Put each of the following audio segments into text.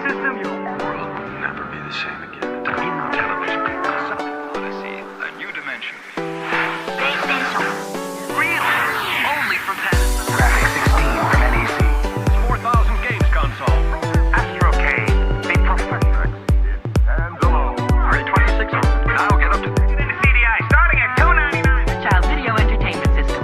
system your world will never be the same again. In television, Odyssey, a new dimension. Really? Only from Panasonic. Graphics 16 from NEC. 4,000 games console. Astro K. The Professor exceeded. And below. R26. Now get up to CDI starting at $299. Child Video Entertainment System.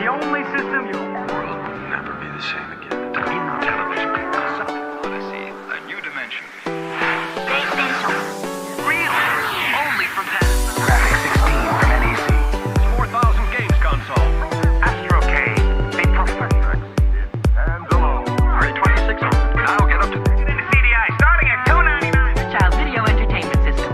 The only system your world will never be the same again. In television, Odyssey, a new dimension. Really? Only from Panasonic. Graphics 16 from NEC. 4,000 games console. Astro K. The Professor exceeded. And below. R26. Now get up to CDI starting at $299. Child Video Entertainment System.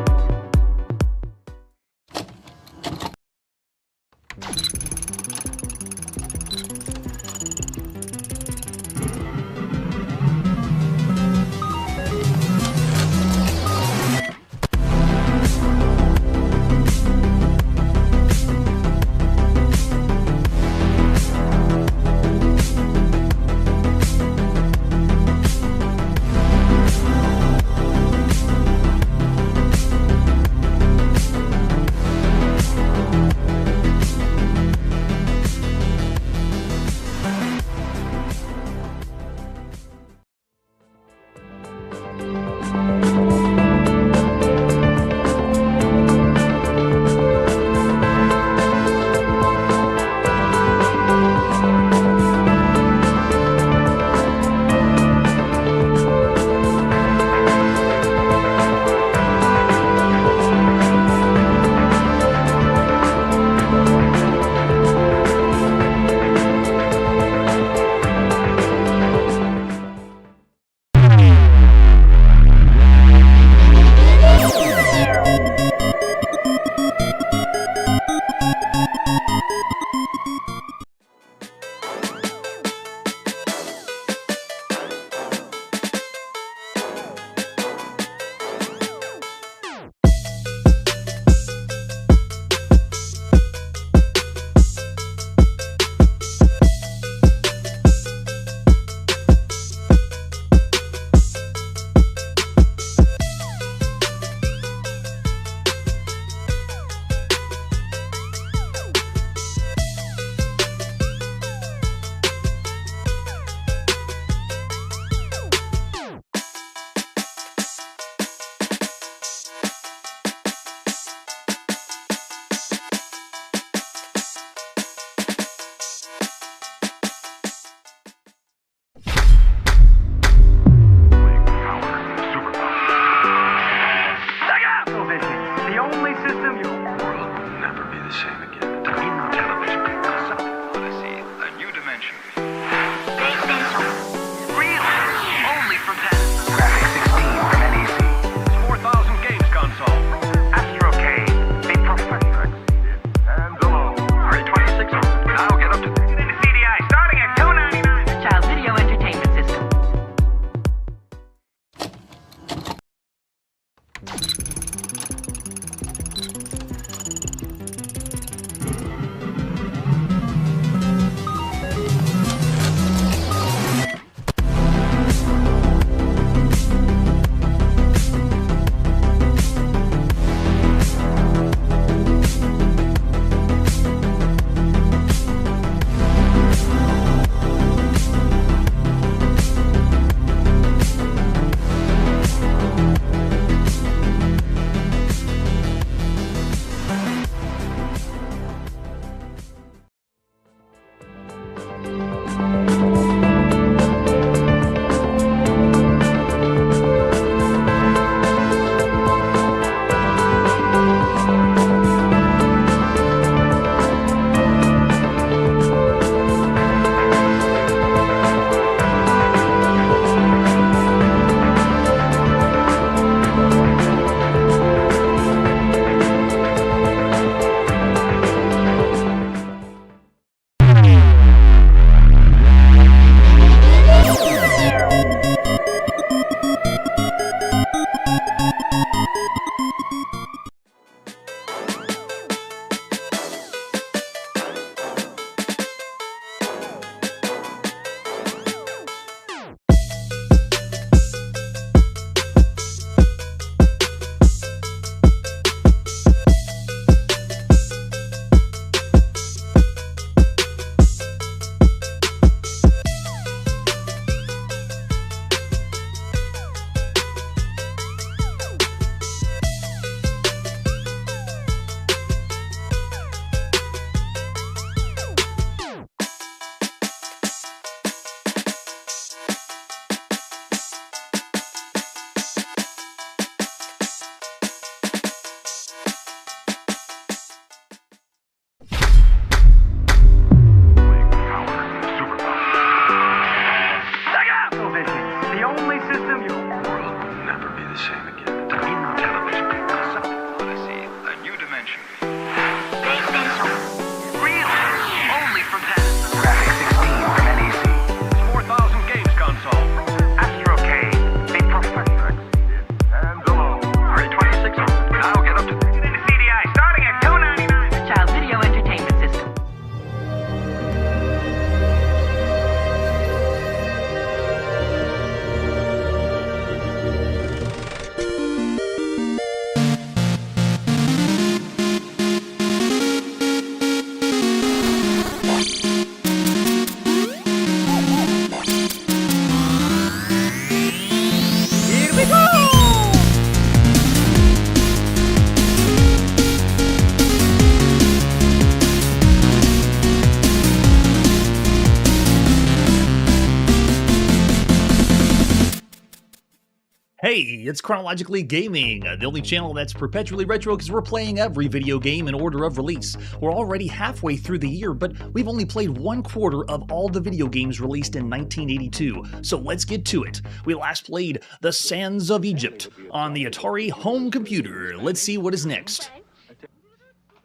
Hey, it's Chronologically Gaming, the only channel that's perpetually retro because we're playing every video game in order of release. We're already halfway through the year, but we've only played 1/4 of all the video games released in 1982, so let's get to it. We last played The Sands of Egypt on the Atari home computer. Let's see what is next.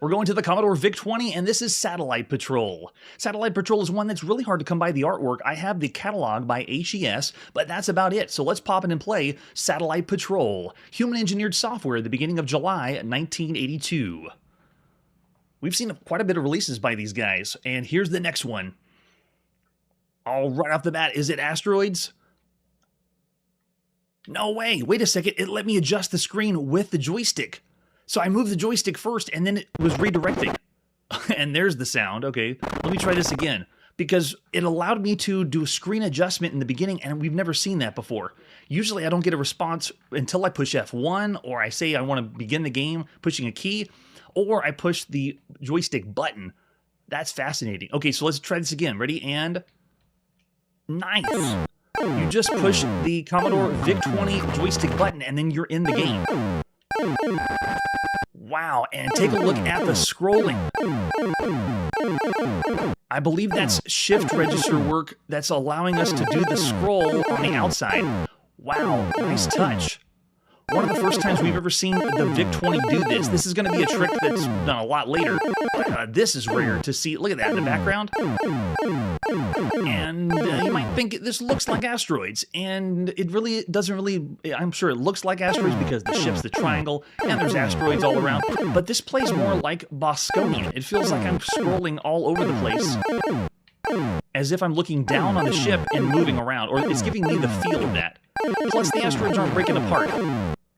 We're going to the Commodore VIC-20, and this is Satellite Patrol. Satellite Patrol is one that's really hard to come by the artwork. I have the catalog by HES, but that's about it. So let's pop in and play Satellite Patrol, human-engineered software at the beginning of July 1982. We've seen quite a bit of releases by these guys, and here's the next one. Oh, right off the bat, is it Asteroids? No way! Wait a second, it let me adjust the screen with the joystick. So I moved the joystick first, and then it was redirecting. And there's the sound. Okay, let me try this again. Because it allowed me to do a screen adjustment in the beginning, and we've never seen that before. Usually I don't get a response until I push F1, or I say I want to begin the game pushing a key, or I push the joystick button. That's fascinating. Okay, so let's try this again. Ready? And... nice! You just push the Commodore VIC-20 joystick button, and then you're in the game. Wow, and take a look at the scrolling. I believe that's shift register work that's allowing us to do the scroll on the outside. Wow, nice touch. One of the first times we've ever seen the VIC-20 do this. This is going to be a trick that's done a lot later. This is rare to see. Look at that in the background. And you might think this looks like Asteroids, and it really doesn't really... I'm sure it looks like Asteroids because the ship's the triangle, and there's asteroids all around. But this plays more like Bosconian. It feels like I'm scrolling all over the place, as if I'm looking down on the ship and moving around, or it's giving me the feel of that. Plus, the asteroids aren't breaking apart.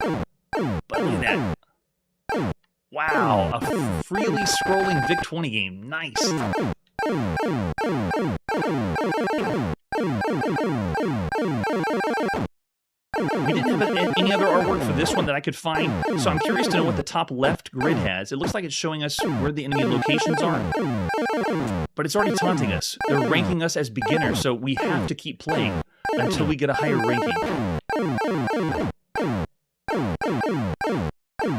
But look at that. Wow, a freely scrolling VIC-20 game. Nice. We didn't have any other artwork for this one that I could find, so I'm curious to know what the top left grid has. It looks like it's showing us where the enemy locations are, but it's already taunting us. They're ranking us as beginners, so we have to keep playing until we get a higher ranking.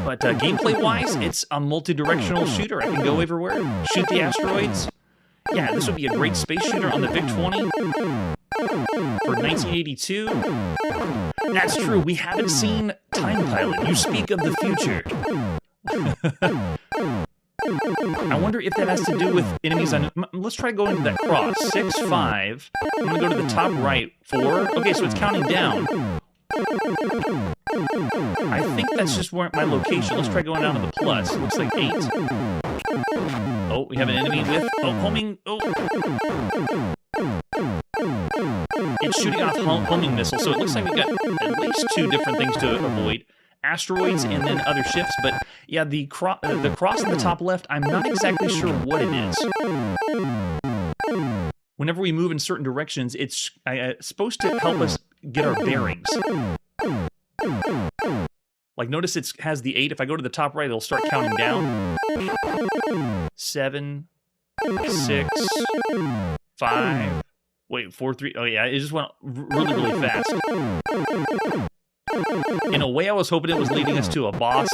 But gameplay-wise, it's a multi-directional shooter. I can go everywhere, shoot the asteroids. Yeah, this would be a great space shooter on the VIC-20 for 1982. That's true, we haven't seen Time Pilot. You speak of the future. I wonder if that has to do with enemies on... Let's try going to that cross. 6, 5. I'm going to go to the top right. 4. Okay, so it's counting down. I think that's just where my location. Let's try going down to the plus. It looks like 8. Oh, we have an enemy with... Oh, homing... Oh. It's shooting off homing missiles, so it looks like we've got at least 2 different things to avoid. Asteroids and then other ships, but yeah, the cross in the top left, I'm not exactly sure what it is. Whenever we move in certain directions, it's supposed to help us get our bearings. Like, notice it has the 8. If I go to the top right, it'll start counting down. 7, 6, 5... Wait, 4, 3... Oh, yeah, it just went really, really fast. In a way, I was hoping it was leading us to a boss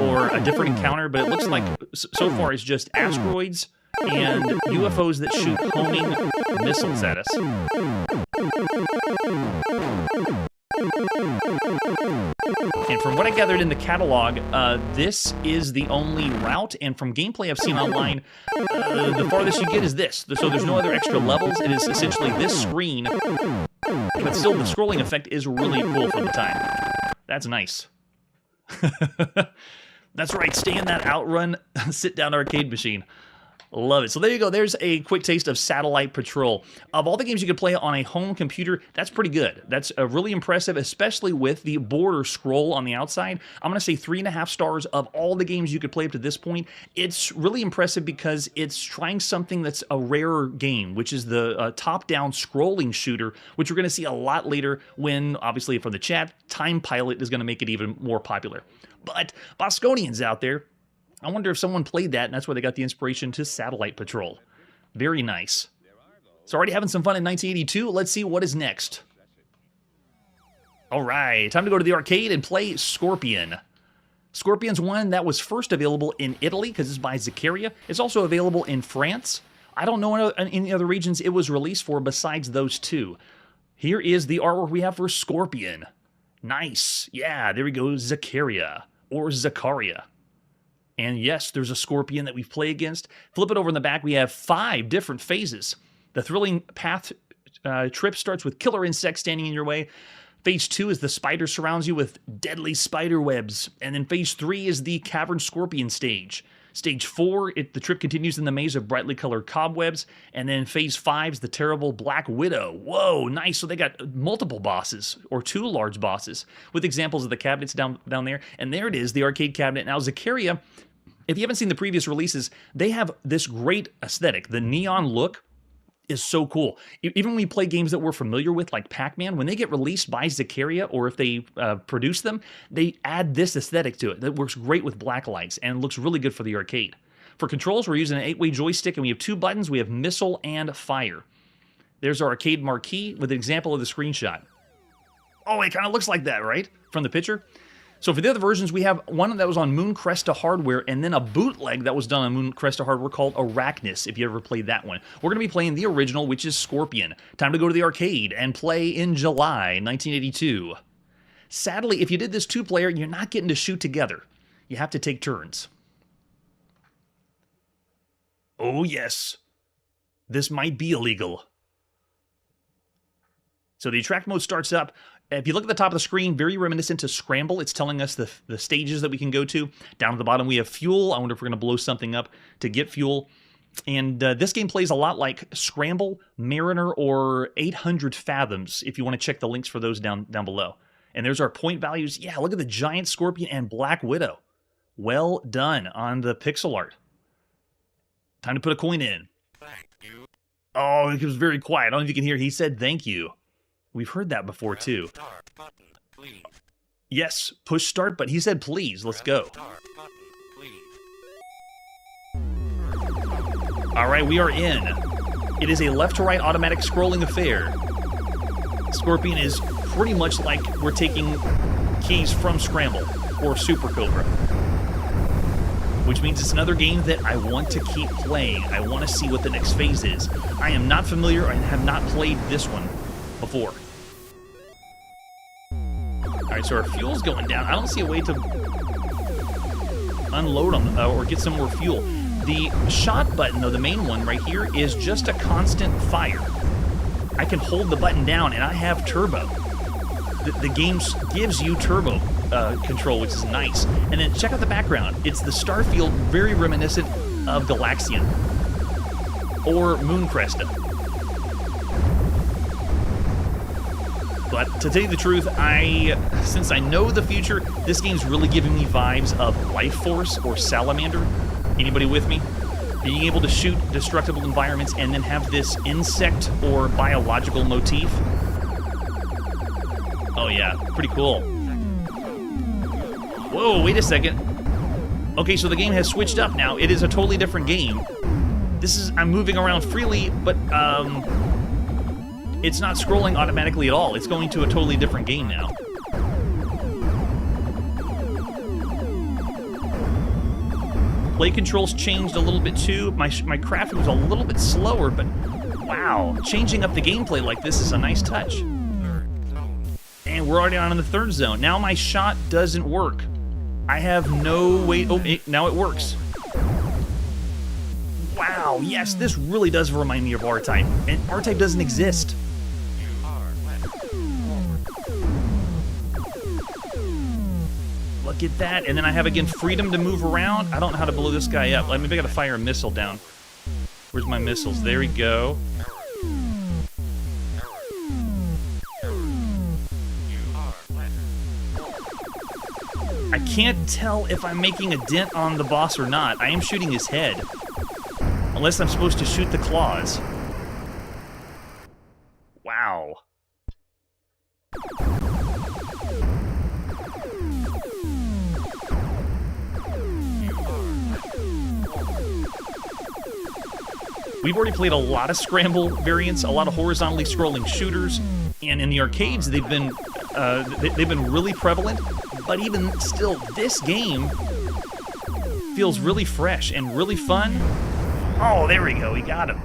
or a different encounter, but it looks like, so far, it's just asteroids and UFOs that shoot homing missiles at us. And from what I gathered in the catalog, this is the only route, and from gameplay I've seen online, the farthest you get is this. So there's no other extra levels. It is essentially this screen, but still the scrolling effect is really cool for the time. That's nice. That's right, stay in that Outrun sit-down arcade machine. Love it. So there you go. There's a quick taste of Satellite Patrol. Of all the games you could play on a home computer, that's pretty good. That's really impressive, especially with the border scroll on the outside. I'm going to say 3.5 stars of all the games you could play up to this point. It's really impressive because it's trying something that's a rarer game, which is the top-down scrolling shooter, which we're going to see a lot later when, obviously, from the chat, Time Pilot is going to make it even more popular. But Bosconians out there, I wonder if someone played that, and that's where they got the inspiration to Satellite Patrol. Very nice. So already having some fun in 1982. Let's see what is next. All right, time to go to the arcade and play Scorpion. Scorpion's one that was first available in Italy because it's by Zaccaria. It's also available in France. I don't know any other regions it was released for besides those two. Here is the artwork we have for Scorpion. Nice. Yeah, there we go, Zaccaria or Zaccaria. And yes, there's a Scorpion that we've played against. Flip it over in the back, we have 5 different phases. The thrilling path trip starts with killer insects standing in your way. Phase 2 is the spider surrounds you with deadly spider webs. And then phase 3 is the cavern scorpion stage. Stage 4, the trip continues in the maze of brightly colored cobwebs. And then phase 5 is the terrible Black Widow. Whoa, nice. So they got multiple bosses, or 2 large bosses, with examples of the cabinets down there. And there it is, the arcade cabinet. Now, Zaccaria, if you haven't seen the previous releases, they have this great aesthetic. The neon look is so cool. Even when we play games that we're familiar with, like Pac-Man, when they get released by Zaccaria, or if they produce them, they add this aesthetic to it that works great with black lights and looks really good for the arcade. For controls, we're using an 8-way joystick, and we have 2 buttons. We have missile and fire. There's our arcade marquee with an example of the screenshot. Oh, it kind of looks like that, right? From the picture. So for the other versions, we have one that was on Moon Cresta hardware, and then a bootleg that was done on Moon Cresta hardware called Arachnus, if you ever played that one. We're going to be playing the original, which is Scorpion. Time to go to the arcade and play in July 1982. Sadly, if you did this 2-player, you're not getting to shoot together. You have to take turns. Oh yes, this might be illegal. So the attract mode starts up. If you look at the top of the screen, very reminiscent to Scramble. It's telling us the stages that we can go to. Down at the bottom, we have fuel. I wonder if we're going to blow something up to get fuel. And this game plays a lot like Scramble, Mariner, or 800 Fathoms, if you want to check the links for those down below. And there's our point values. Yeah, look at the giant Scorpion and Black Widow. Well done on the pixel art. Time to put a coin in. Thank you. Oh, it was very quiet. I don't know if you can hear. He said thank you. We've heard that before, too. Start button, please. Yes, push start, but he said please. Let's go. Start button, please. All right, we are in. It is a left-to-right automatic scrolling affair. Scorpion is pretty much like we're taking keys from Scramble or Super Cobra. Which means it's another game that I want to keep playing. I want to see what the next phase is. I am not familiar and have not played this one before. Alright, so our fuel's going down. I don't see a way to unload them or get some more fuel. The shot button, though, the main one right here, is just a constant fire. I can hold the button down, and I have turbo. The game gives you turbo control, which is nice. And then check out the background. It's the Starfield, very reminiscent of Galaxian or Moon Cresta. But to tell you the truth, since I know the future, this game's really giving me vibes of Life Force or Salamander. Anybody with me? Being able to shoot destructible environments and then have this insect or biological motif. Oh yeah, pretty cool. Whoa, wait a second. Okay, so the game has switched up now. It is a totally different game. I'm moving around freely, but it's not scrolling automatically at all. It's going to a totally different game now. Play controls changed a little bit too. My crafting was a little bit slower, but wow, changing up the gameplay like this is a nice touch. And we're already on in the 3rd zone. Now my shot doesn't work. I have no way. Oh, now it works. Wow, yes, this really does remind me of R-Type. And R-Type doesn't exist. Look at that. And then I have, again, freedom to move around. I don't know how to blow this guy up. Maybe I gotta fire a missile down. Where's my missiles? There we go. I can't tell if I'm making a dent on the boss or not. I am shooting his head. Unless I'm supposed to shoot the claws. Wow. We've already played a lot of Scramble variants, a lot of horizontally scrolling shooters, and in the arcades they've been They've been really prevalent, but even still, this game feels really fresh and really fun. Oh, there we go. We got him.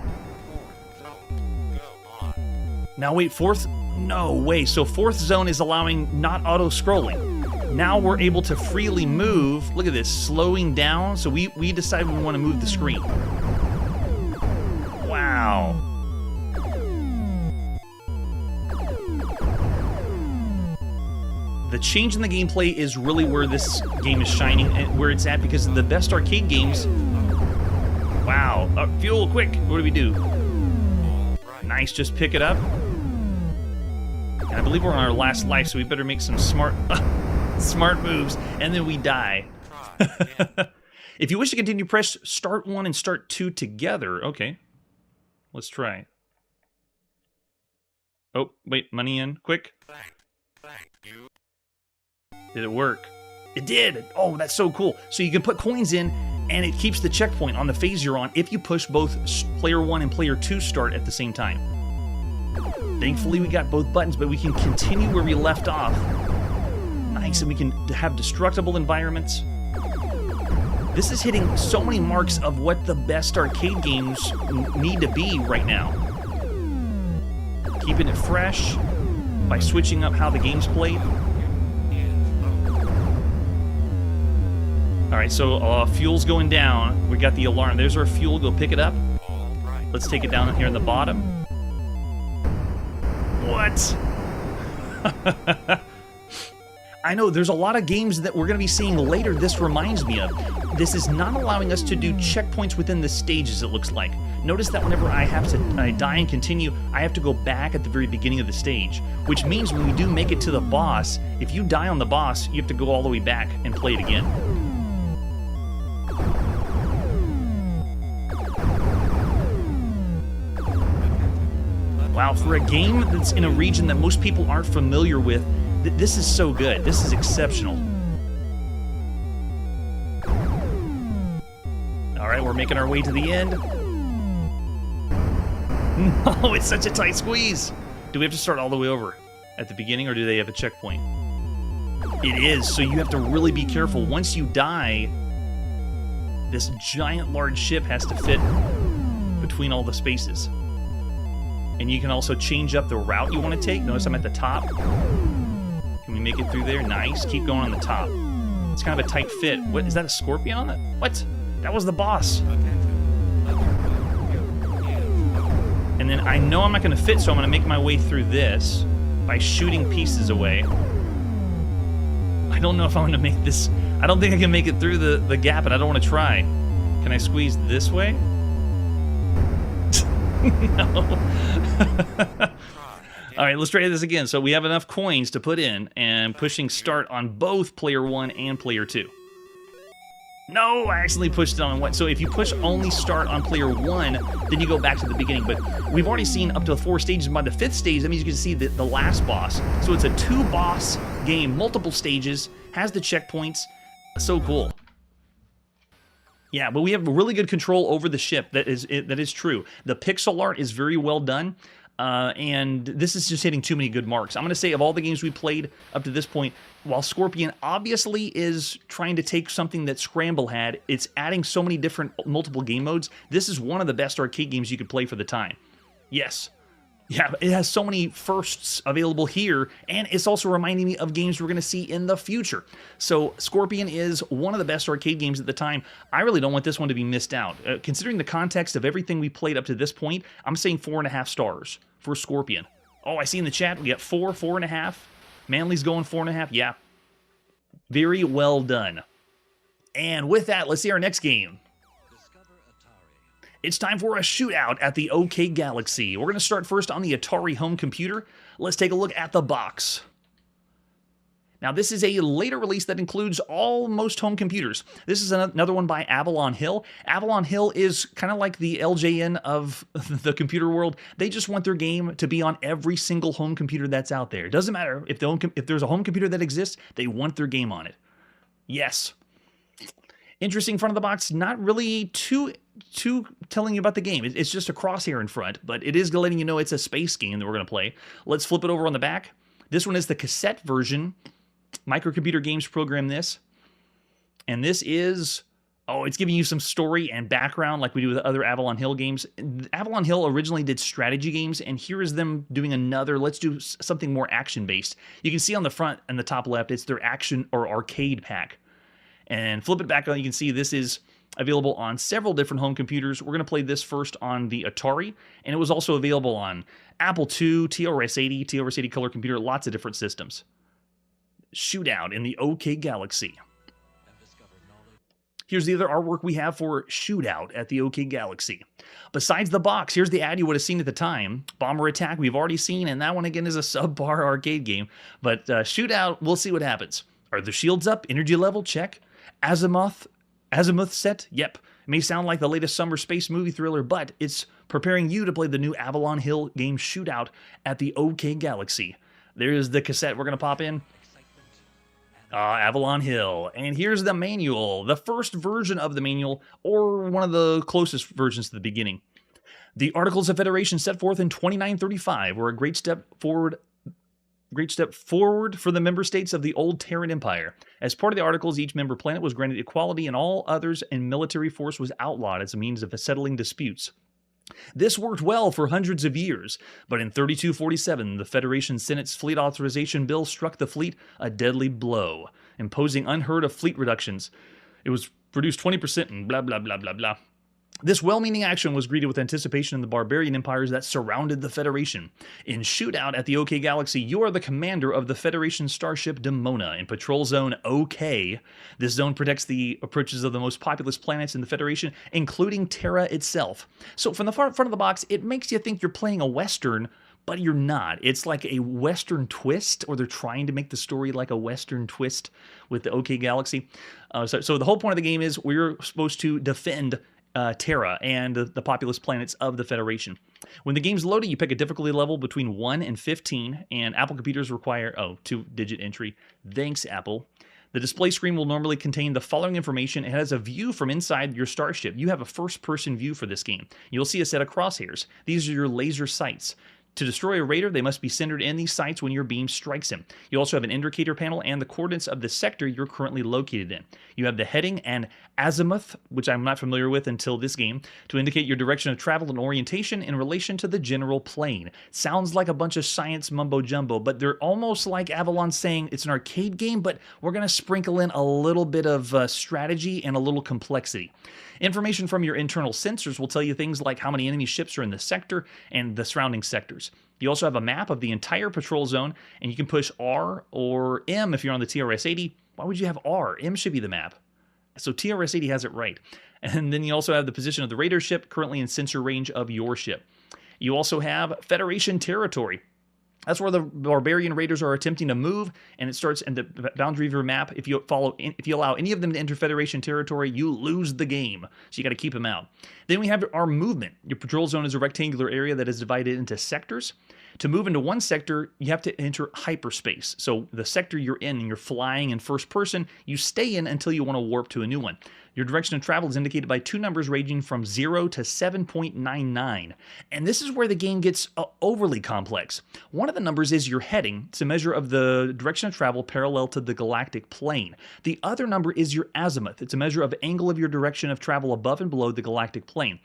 Now wait, fourth? No way. So fourth zone is allowing not auto-scrolling. Now we're able to freely move. Look at this, slowing down. So we decide we want to move the screen. Wow. The change in the gameplay is really where this game is shining and where it's at, because the best arcade games... Wow. Fuel, quick. What do we do? Nice, just pick it up. And I believe we're on our last life, so we better make some smart moves, and then we die. If you wish to continue, press Start 1 and Start 2 together. Okay. Let's try. Oh, wait, money in, quick. Did it work? It did! Oh, that's so cool. So you can put coins in, and it keeps the checkpoint on the phase you're on if you push both player 1 and player 2 start at the same time. Thankfully, we got both buttons, but we can continue where we left off. Nice, and we can have destructible environments. This is hitting so many marks of what the best arcade games need to be right now. Keeping it fresh by switching up how the game's played. Alright, so fuel's going down. We got the alarm. There's our fuel. Go pick it up. Let's take it down here in the bottom. What? I know, there's a lot of games that we're going to be seeing later this reminds me of. This is not allowing us to do checkpoints within the stages, it looks like. Notice that whenever I die and continue, I have to go back at the very beginning of the stage, which means when we do make it to the boss, if you die on the boss, you have to go all the way back and play it again. Wow, for a game that's in a region that most people aren't familiar with, this is so good. This is exceptional. All right, we're making our way to the end. No, it's such a tight squeeze. Do we have to start all the way over at the beginning, or do they have a checkpoint? It is, so you have to really be careful. Once you die, this giant large ship has to fit between all the spaces. And you can also change up the route you want to take. Notice I'm at the top. Can we make it through there? Nice. Keep going on the top. It's kind of a tight fit. What, is that a scorpion on that? What? That was the boss. And then I know I'm not going to fit, so I'm going to make my way through this by shooting pieces away. I don't know if I'm going to make this... I don't think I can make it through the gap, and I don't want to try. Can I squeeze this way? No. All right, let's try this again. So we have enough coins to put in, and pushing start on both player 1 and player 2. No, I accidentally pushed it on one. So if you push only start on player 1, then you go back to the beginning. But we've already seen up to 4 stages. By the 5th stage, that means you can see the last boss. So it's a 2-boss game, multiple stages, has the checkpoints. So cool. Yeah, but we have really good control over the ship. That is true. The pixel art is very well done, and this is just hitting too many good marks. I'm going to say of all the games we played up to this point, while Scorpion obviously is trying to take something that Scramble had, it's adding so many different multiple game modes. This is one of the best arcade games you could play for the time. Yes. Yeah, it has so many firsts available here, and it's also reminding me of games we're going to see in the future. So Scorpion is one of the best arcade games at the time. I really don't want this one to be missed out. Considering the context of everything we played up to this point, I'm saying 4.5 stars for Scorpion. Oh, I see in the chat we got 4.5. Manly's going 4.5. Yeah, very well done. And with that, let's see our next game. It's time for a shootout at the OK Galaxy. We're going to start first on the Atari home computer. Let's take a look at the box. Now, this is a later release that includes almost home computers. This is another one by Avalon Hill. Avalon Hill is kind of like the LJN of the computer world. They just want their game to be on every single home computer that's out there. It doesn't matter if there's a home computer that exists, they want their game on it. Yes. Interesting front of the box, not really too telling you about the game. It's just a crosshair in front, but it is letting you know it's a space game that we're going to play. Let's flip it over on the back. This one is the cassette version. Microcomputer Games programmed this. And this is, it's giving you some story and background like we do with other Avalon Hill games. Avalon Hill originally did strategy games, and here is them doing another, let's do something more action-based. You can see on the front and the top left, it's their action or arcade pack. And flip it back on, you can see this is available on several different home computers. We're going to play this first on the Atari, and it was also available on Apple II, TRS-80, TRS-80 color computer, lots of different systems. Shootout in the OK Galaxy. Here's the other artwork we have for Shootout at the OK Galaxy. Besides the box, here's the ad you would have seen at the time. Bomber Attack, we've already seen, and that one again is a subpar arcade game. But Shootout, we'll see what happens. Are the shields up? Energy level? Check. Azimuth set? Yep. It may sound like the latest summer space movie thriller, but it's preparing you to play the new Avalon Hill game Shootout at the OK Galaxy. There's the cassette we're going to pop in. Avalon Hill. And here's the manual, the first version of the manual, or one of the closest versions to the beginning. The Articles of Federation set forth in 2935 were a great step forward for the member states of the old Terran Empire. As part of the Articles, each member planet was granted equality, and all others and military force was outlawed as a means of settling disputes. This worked well for hundreds of years, but in 3247, the Federation Senate's Fleet Authorization Bill struck the fleet a deadly blow, imposing unheard of fleet reductions. It was reduced 20% and blah, blah, blah, blah, blah. This well-meaning action was greeted with anticipation in the barbarian empires that surrounded the Federation. In Shootout at the OK Galaxy, you are the commander of the Federation starship Demona in Patrol Zone OK. This zone protects the approaches of the most populous planets in the Federation, including Terra itself. So from the front of the box, it makes you think you're playing a Western, but you're not. It's like a Western twist, or they're trying to make the story like a Western twist with the OK Galaxy. So the whole point of the game is we're supposed to defend Terra and the populous planets of the Federation. When the game's loaded, you pick a difficulty level between 1 and 15, and Apple computers require, 2-digit entry. Thanks, Apple. The display screen will normally contain the following information. It has a view from inside your starship. You have a first-person view for this game. You'll see a set of crosshairs. These are your laser sights. To destroy a raider, they must be centered in these sights when your beam strikes him. You also have an indicator panel and the coordinates of the sector you're currently located in. You have the heading and azimuth, which I'm not familiar with until this game, to indicate your direction of travel and orientation in relation to the general plane. Sounds like a bunch of science mumbo-jumbo, but they're almost like Avalon saying it's an arcade game, but we're going to sprinkle in a little bit of strategy and a little complexity. Information from your internal sensors will tell you things like how many enemy ships are in the sector and the surrounding sectors. You also have a map of the entire patrol zone, and you can push R or M if you're on the TRS-80. Why would you have R? M should be the map. So TRS-80 has it right. And then you also have the position of the raider ship currently in sensor range of your ship. You also have Federation territory. That's where the barbarian raiders are attempting to move, and it starts in the boundary of your map. If you allow any of them to enter Federation territory, you lose the game. So you got to keep them out. Then we have our movement. Your patrol zone is a rectangular area that is divided into sectors. To move into one sector, you have to enter hyperspace. So the sector you're in and you're flying in first person, you stay in until you want to warp to a new one. Your direction of travel is indicated by two numbers ranging from 0 to 7.99. And this is where the game gets overly complex. One of the numbers is your heading. It's a measure of the direction of travel parallel to the galactic plane. The other number is your azimuth. It's a measure of the angle of your direction of travel above and below the galactic plane.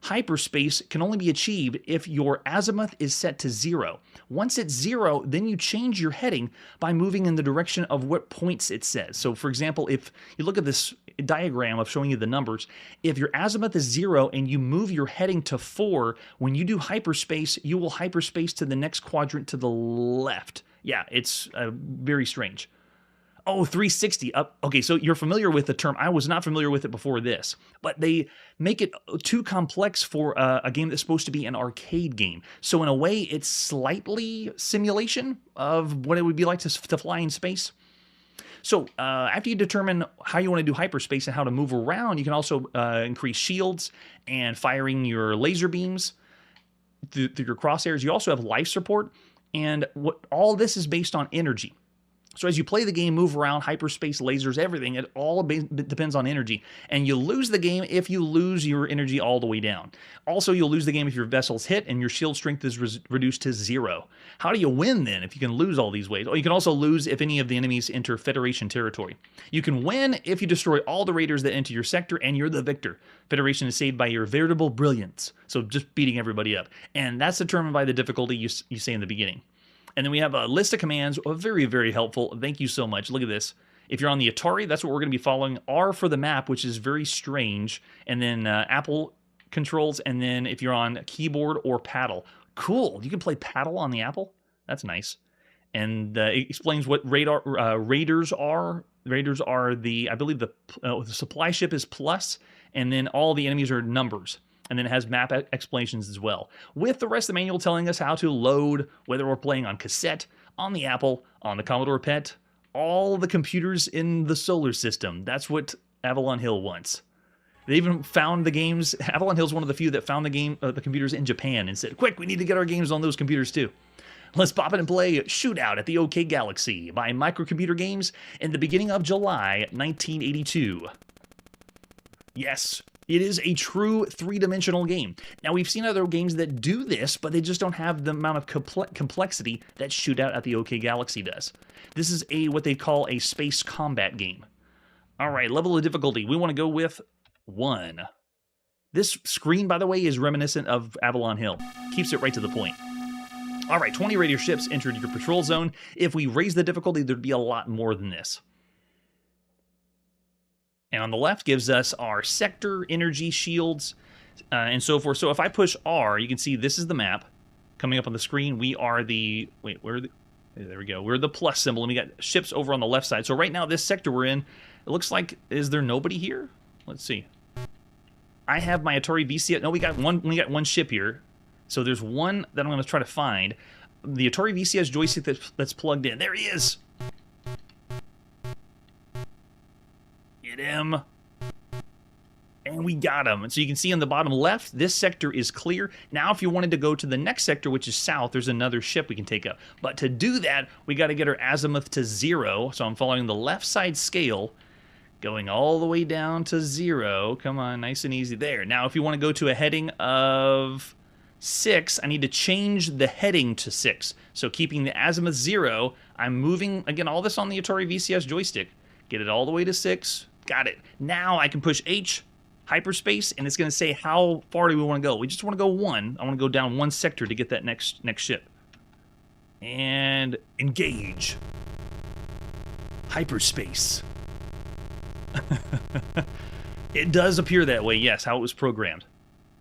Hyperspace can only be achieved if your azimuth is set to 0. Once it's 0, then you change your heading by moving in the direction of what points it says. So for example, if you look at this diagram of showing you the numbers, if your azimuth is 0 and you move your heading to 4, when you do hyperspace, you will hyperspace to the next quadrant to the left. Yeah, it's very strange. Oh, 360. Okay, so you're familiar with the term. I was not familiar with it before this, but they make it too complex for a game that's supposed to be an arcade game. So in a way, it's slightly simulation of what it would be like to fly in space. So after you determine how you want to do hyperspace and how to move around, you can also increase shields and firing your laser beams through your crosshairs. You also have life support, and all this is based on energy. So as you play the game, move around, hyperspace, lasers, everything, it all depends on energy. And you lose the game if you lose your energy all the way down. Also, you'll lose the game if your vessel's hit and your shield strength is reduced to 0. How do you win then if you can lose all these ways? Oh, you can also lose if any of the enemies enter Federation territory. You can win if you destroy all the raiders that enter your sector and you're the victor. Federation is saved by your veritable brilliance. So just beating everybody up. And that's determined by the difficulty you say in the beginning. And then we have a list of commands, very, very helpful. Thank you so much. Look at this. If you're on the Atari, that's what we're going to be following. R for the map, which is very strange. And then Apple controls. And then if you're on keyboard or paddle. Cool. You can play paddle on the Apple. That's nice. And it explains what raiders are. Raiders are I believe the supply ship is plus. And then all the enemies are numbers. And then it has map explanations as well, with the rest of the manual telling us how to load, whether we're playing on cassette, on the Apple, on the Commodore PET, all the computers in the solar system. That's what Avalon Hill wants. They even found the games. Avalon Hill's one of the few that found the computers in Japan and said, quick, we need to get our games on those computers too. Let's pop in and play Shootout at the OK Galaxy by Microcomputer Games in the beginning of July 1982. Yes, it is a true three-dimensional game. Now, we've seen other games that do this, but they just don't have the amount of complexity that Shootout at the OK Galaxy does. This is what they call a space combat game. All right, level of difficulty. We want to go with 1. This screen, by the way, is reminiscent of Avalon Hill. Keeps it right to the point. All right, 20 raider ships entered your patrol zone. If we raise the difficulty, there'd be a lot more than this. And on the left gives us our sector, energy, shields, and so forth. So if I push R, you can see this is the map. Coming up on the screen, we are the... Wait, there we go. We're the plus symbol, and we got ships over on the left side. So right now, this sector we're in, it looks like... Is there nobody here? Let's see. I have my Atari VCS... No, we got one ship here. So there's one that I'm going to try to find. The Atari VCS joystick that's plugged in. There he is! Get him. And we got him. And so you can see on the bottom left, this sector is clear. Now, if you wanted to go to the next sector, which is south, there's another ship we can take up. But to do that, we got to get our azimuth to 0. So I'm following the left side scale, going all the way down to 0. Come on, nice and easy there. Now, if you want to go to a heading of 6, I need to change the heading to 6. So keeping the azimuth 0, I'm moving, again, all this on the Atari VCS joystick. Get it all the way to 6. Got it. Now I can push H, hyperspace, and it's going to say how far do we want to go. We just want to go 1. I want to go down 1 sector to get that next ship. And engage. Hyperspace. It does appear that way, yes, how it was programmed.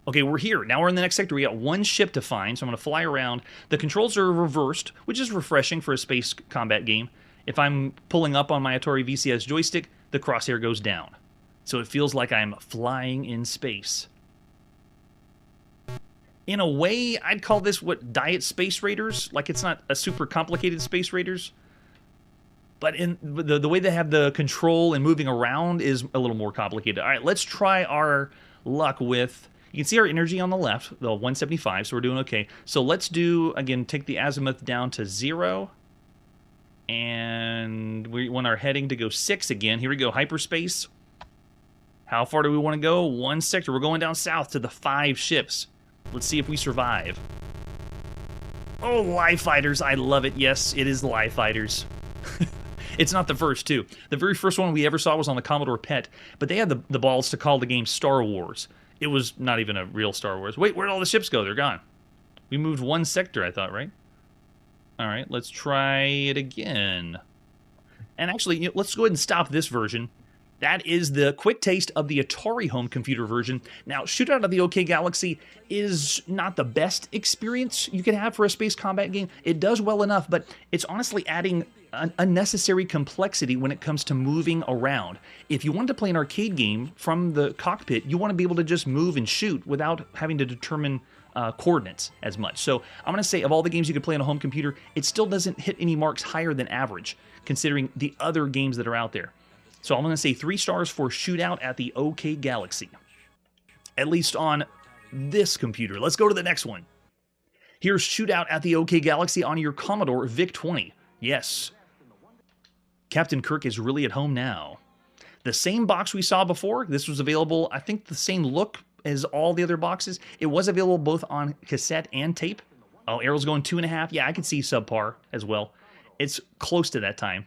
Okay, we're here. Now we're in the next sector. We got 1 ship to find, so I'm going to fly around. The controls are reversed, which is refreshing for a space combat game. If I'm pulling up on my Atari VCS joystick, the crosshair goes down. So it feels like I'm flying in space. In a way, I'd call this what Diet Space Raiders. Like, it's not a super complicated Space Raiders. But in the way they have the control and moving around is a little more complicated. All right, let's try our luck with... You can see our energy on the left, the 175, so we're doing okay. So let's do, again, take the azimuth down to 0. And we want our heading to go 6 again. Here we go, hyperspace. How far do we want to go? 1 sector. We're going down south to the 5 ships. Let's see if we survive. Oh, Live Fighters. I love it. Yes, it is Live Fighters. It's not the first, too. The very first one we ever saw was on the Commodore PET, but they had the balls to call the game Star Wars. It was not even a real Star Wars. Wait, where'd all the ships go? They're gone. We moved 1 sector, I thought, right? All right, let's try it again. And actually, let's go ahead and stop this version. That is the quick taste of the Atari home computer version. Now, Shootout of the OK Galaxy is not the best experience you can have for a space combat game. It does well enough, but it's honestly adding unnecessary complexity when it comes to moving around. If you want to play an arcade game from the cockpit, you want to be able to just move and shoot without having to determine coordinates as much. So I'm going to say of all the games you could play on a home computer, it still doesn't hit any marks higher than average, considering the other games that are out there. So I'm going to say 3 stars for Shootout at the OK Galaxy, at least on this computer. Let's go to the next one. Here's Shootout at the OK Galaxy on your Commodore VIC-20. Yes. Captain Kirk is really at home now. The same box we saw before, this was available, I think the same look as all the other boxes. It was available both on cassette and tape. Oh, Arrow's going 2.5. Yeah, I can see subpar as well. It's close to that time.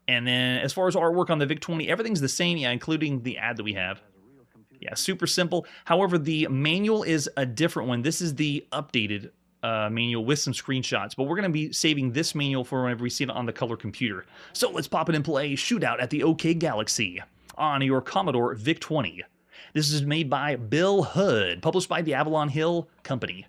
And then as far as artwork on the VIC-20, everything's the same, yeah, including the ad that we have. Yeah, super simple. However, the manual is a different one. This is the updated manual with some screenshots, but we're going to be saving this manual for whenever we see it on the color computer. So let's pop it and play Shootout at the OK Galaxy on your Commodore VIC-20. This is made by Bill Hood, published by the Avalon Hill Company.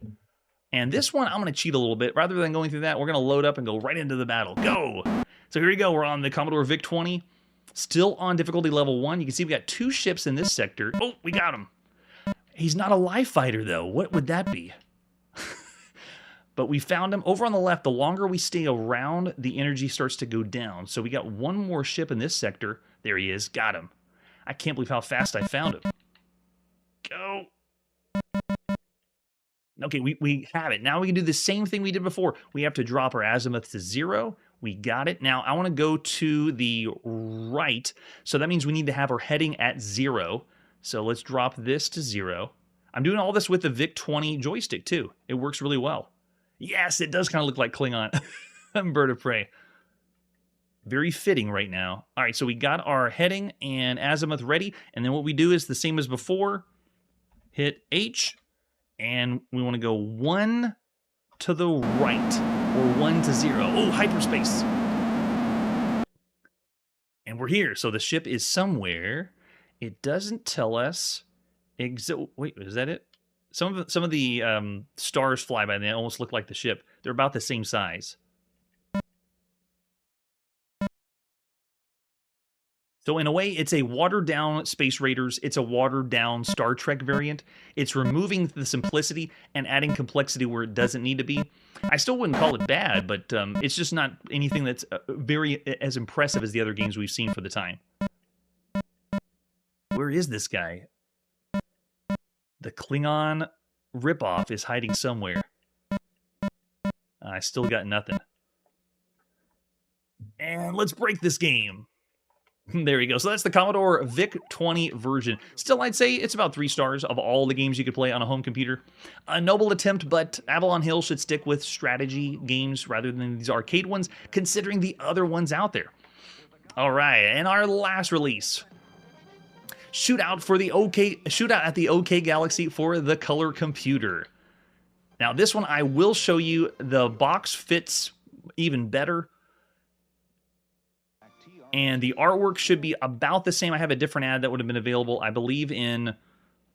And this one, I'm going to cheat a little bit. Rather than going through that, we're going to load up and go right into the battle. Go! So here we go. We're on the Commodore VIC-20. Still on difficulty level 1. You can see we got 2 ships in this sector. Oh, we got him. He's not a live fighter, though. What would that be? But we found him. Over on the left, the longer we stay around, the energy starts to go down. So we got one more ship in this sector. There he is. Got him. I can't believe how fast I found him. Go. Okay, we have it. Now we can do the same thing we did before. We have to drop our azimuth to 0. We got it. Now I want to go to the right. So that means we need to have our heading at 0. So let's drop this to 0. I'm doing all this with the VIC-20 joystick too. It works really well. Yes, it does kind of look like Klingon. Bird of prey. Very fitting right now. All right, so we got our heading and azimuth ready. And then what we do is the same as before. Hit H. And we want to go 1 to the right. Or 1 to 0. Oh, hyperspace. And we're here. So the ship is somewhere. It doesn't tell us. Wait, is that it? Some of the stars fly by and they almost look like the ship. They're about the same size. So in a way, it's a watered-down Space Raiders. It's a watered-down Star Trek variant. It's removing the simplicity and adding complexity where it doesn't need to be. I still wouldn't call it bad, but it's just not anything that's very as impressive as the other games we've seen for the time. Where is this guy? The Klingon ripoff is hiding somewhere. I still got nothing. And let's break this game. There we go. So that's the Commodore VIC-20 version. Still, I'd say it's about 3 stars of all the games you could play on a home computer. A noble attempt, but Avalon Hill should stick with strategy games rather than these arcade ones, considering the other ones out there. All right, and our last release. Shootout at the OK Galaxy for the color computer. Now, this one I will show you. The box fits even better. And the artwork should be about the same. I have a different ad that would have been available, I believe, in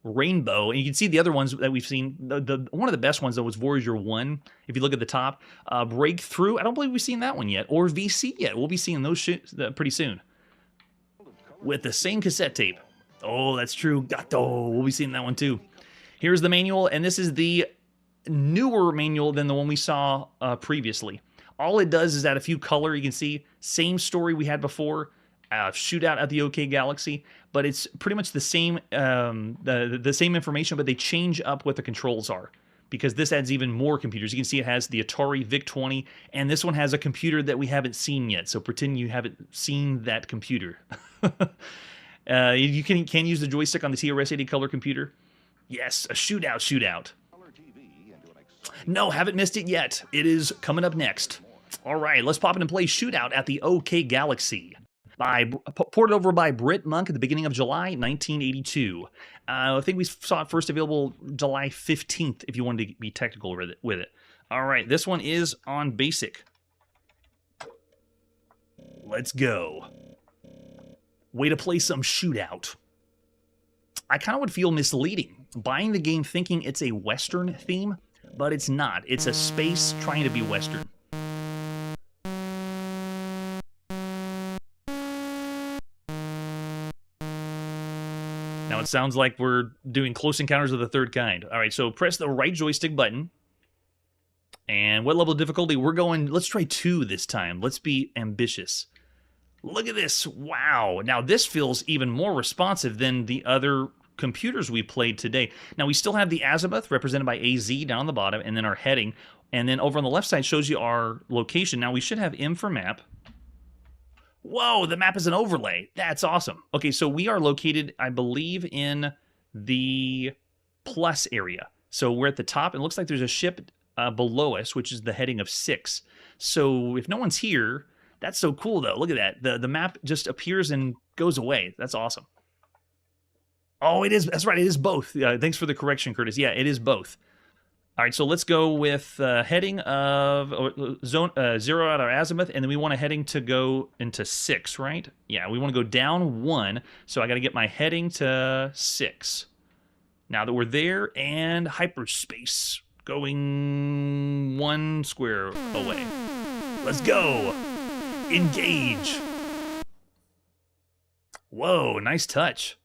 Rainbow. And you can see the other ones that we've seen. One of the best ones, though, was Voyager 1. If you look at the top. Breakthrough, I don't believe we've seen that one yet. Or VC yet. We'll be seeing those pretty soon. With the same cassette tape. Oh, that's true. Gato. We'll be seeing that one, too. Here's the manual. And this is the newer manual than the one we saw previously. All it does is add a few color. You can see same story we had before, Shootout at the OK Galaxy, but it's pretty much the same the same information, but they change up what the controls are because this adds even more computers. You can see it has the Atari VIC-20, and this one has a computer that we haven't seen yet. So pretend you haven't seen that computer. You can use the joystick on the TRS-80 color computer. Yes, a shootout. No, haven't missed it yet. It is coming up next. All right, let's pop in and play Shootout at the OK Galaxy. Ported over by Britt Monk at the beginning of July 1982. I think we saw it first available July 15th, if you wanted to be technical with it. All right, this one is on BASIC. Let's go. Way to play some Shootout. I kind of would feel misleading buying the game thinking it's a Western theme, but it's not. It's a space trying to be Western. Now it sounds like we're doing Close Encounters of the Third Kind. All right, so press the right joystick button. And what level of difficulty? We're going, let's try 2 this time. Let's be ambitious. Look at this. Wow. Now this feels even more responsive than the other computers we played today. Now we still have the azimuth represented by AZ down on the bottom, and then our heading. And then over on the left side shows you our location. Now we should have M for map. Whoa, the map is an overlay. That's awesome. Okay, so we are located, I believe, in the plus area. So we're at the top. It looks like there's a ship below us, which is the heading of 6. So if no one's here, that's so cool, though. Look at that. The map just appears and goes away. That's awesome. Oh, it is. That's right. It is both. Thanks for the correction, Curtis. Yeah, it is both. All right, so let's go with heading of zone 0 out of azimuth, and then we want a heading to go into 6, right? Yeah, we want to go down 1, so I got to get my heading to 6. Now that we're there, and hyperspace, going 1 square away. Let's go. Engage. Whoa, nice touch.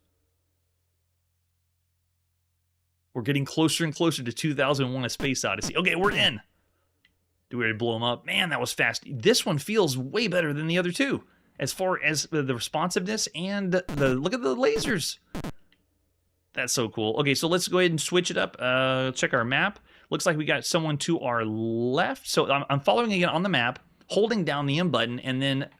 We're getting closer and closer to 2001: A Space Odyssey. Okay, we're in. Do we already blow them up? Man, that was fast. This one feels way better than the other two, as far as the responsiveness and the look at the lasers. That's so cool. Okay, so let's go ahead and switch it up. Check our map. Looks like we got someone to our left. So I'm following again on the map, holding down the M button, and then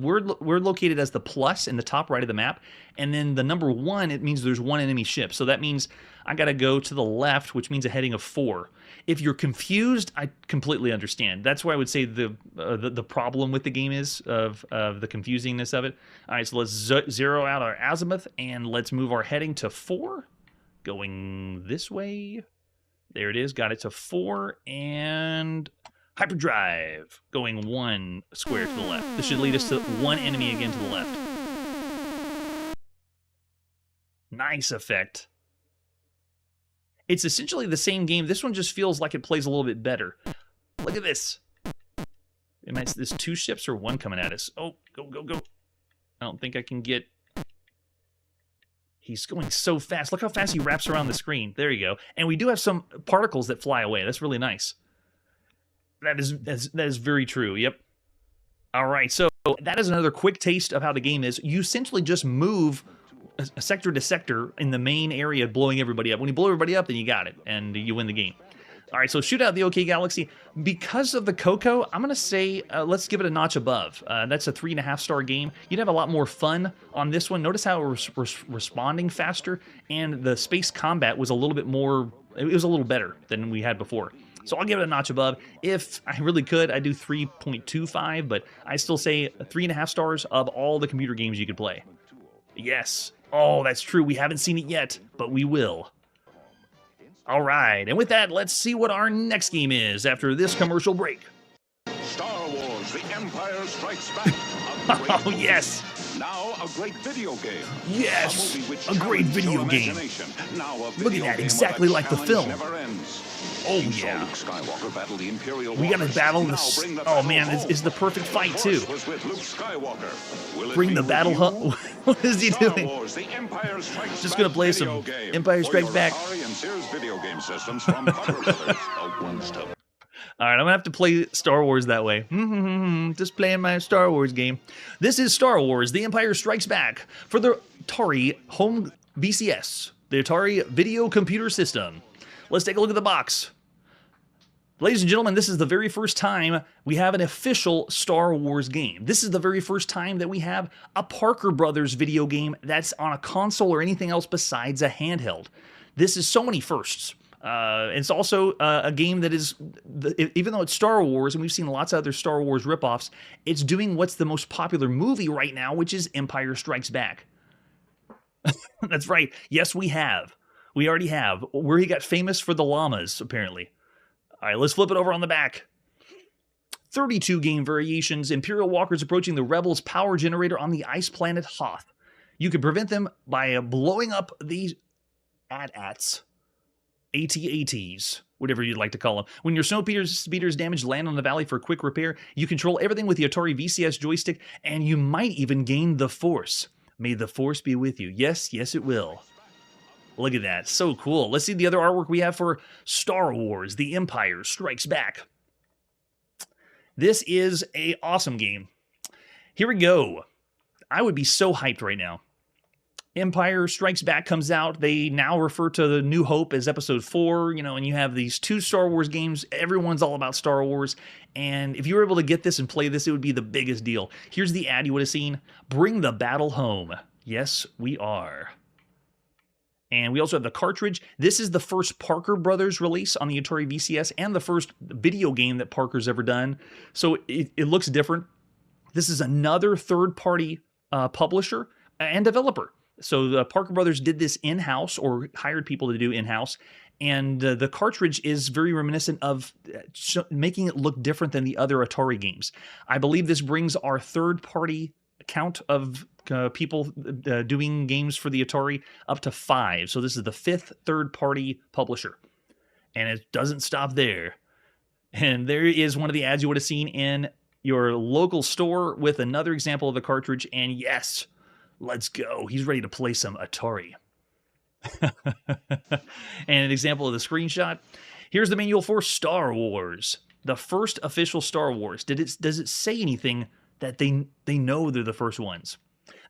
we're located as the plus in the top right of the map, and then the number 1, it means there's 1 enemy ship. So that means I got to go to the left, which means a heading of 4. If you're confused, I completely understand. That's why I would say the problem with the game is of the confusingness of it. All right, so let's zero out our azimuth, and let's move our heading to 4, going this way. There it is, got it to 4, and hyperdrive, going 1 square to the left. This should lead us to 1 enemy again to the left. Nice effect. It's essentially the same game. This one just feels like it plays a little bit better. Look at this. There's 2 ships or 1 coming at us. Oh, go, go, go. I don't think I can get... He's going so fast. Look how fast he wraps around the screen. There you go. And we do have some particles that fly away. That's really nice. That is very true. Yep. All right. So that is another quick taste of how the game is. You essentially just move a sector to sector in the main area, blowing everybody up. When you blow everybody up, then you got it, and you win the game. All right, so shoot out the OK Galaxy. Because of the Coco, I'm going to say let's give it a notch above. That's a 3.5-star game. You'd have a lot more fun on this one. Notice how it was responding faster, and the space combat was a little bit more, it was a little better than we had before. So I'll give it a notch above. If I really could, I'd do 3.25, but I still say 3.5 stars of all the computer games you could play. Yes. Oh, that's true. We haven't seen it yet, but we will. All right, and with that, let's see what our next game is after this commercial break. Star Wars: The Empire Strikes Back. Oh, yes. Now a great video game. Yes, A movie which a great challenges video your game. imagination. Now a Look at video that, game exactly where like the challenge film. never ends. Oh, You saw yeah. Luke Skywalker battle the Imperial We got to Waters. battle Now this. bring the Oh, battle man, home. it's the perfect fight, The too. Force was with Luke Skywalker. Will it Bring be the with battle you? hut. What is he Star doing? Wars: The Empire Strikes Just Back gonna play video some game. Empire For Strikes your Back. Atari and Sears video game systems from Copper Brothers. A one-step. All right, I'm going to have to play Star Wars that way. Just playing my Star Wars game. This is Star Wars: The Empire Strikes Back for the Atari home VCS, the Atari Video Computer System. Let's take a look at the box. Ladies and gentlemen, this is the very first time we have an official Star Wars game. This is the very first time that we have a Parker Brothers video game that's on a console or anything else besides a handheld. This is so many firsts. It's also a game that is, even though it's Star Wars, and we've seen lots of other Star Wars ripoffs, it's doing what's the most popular movie right now, which is Empire Strikes Back. That's right. Yes, we have. We already have. Where he got famous for the llamas, apparently. All right, let's flip it over on the back. 32 game variations. Imperial walkers approaching the Rebels' power generator on the ice planet Hoth. You can prevent them by blowing up these AT-ATs. AT-ATs, whatever you'd like to call them. When your snowspeeder's damaged, land on the valley for quick repair. You control everything with the Atari VCS joystick, and you might even gain the Force. May the Force be with you. Yes, yes, it will. Look at that. So cool. Let's see the other artwork we have for Star Wars: The Empire Strikes Back. This is an awesome game. Here we go. I would be so hyped right now Empire Strikes Back comes out. They now refer to the New Hope as Episode 4, and you have these 2 Star Wars games. Everyone's all about Star Wars, and if you were able to get this and play this, it would be the biggest deal. Here's the ad you would have seen. Bring the battle home. Yes, we are. And we also have the cartridge. This is the first Parker Brothers release on the Atari VCS and the first video game that Parker's ever done. So it looks different. This is another third-party publisher and developer. So the Parker Brothers did this in-house or hired people to do in-house. And the cartridge is very reminiscent of making it look different than the other Atari games. I believe this brings our third-party count of people doing games for the Atari up to 5. So this is the 5th third-party publisher. And it doesn't stop there. And there is one of the ads you would have seen in your local store with another example of the cartridge. And yes, let's go. He's ready to play some Atari. And an example of the screenshot. Here's the manual for Star Wars. The first official Star Wars. Does it say anything that they know they're the first ones?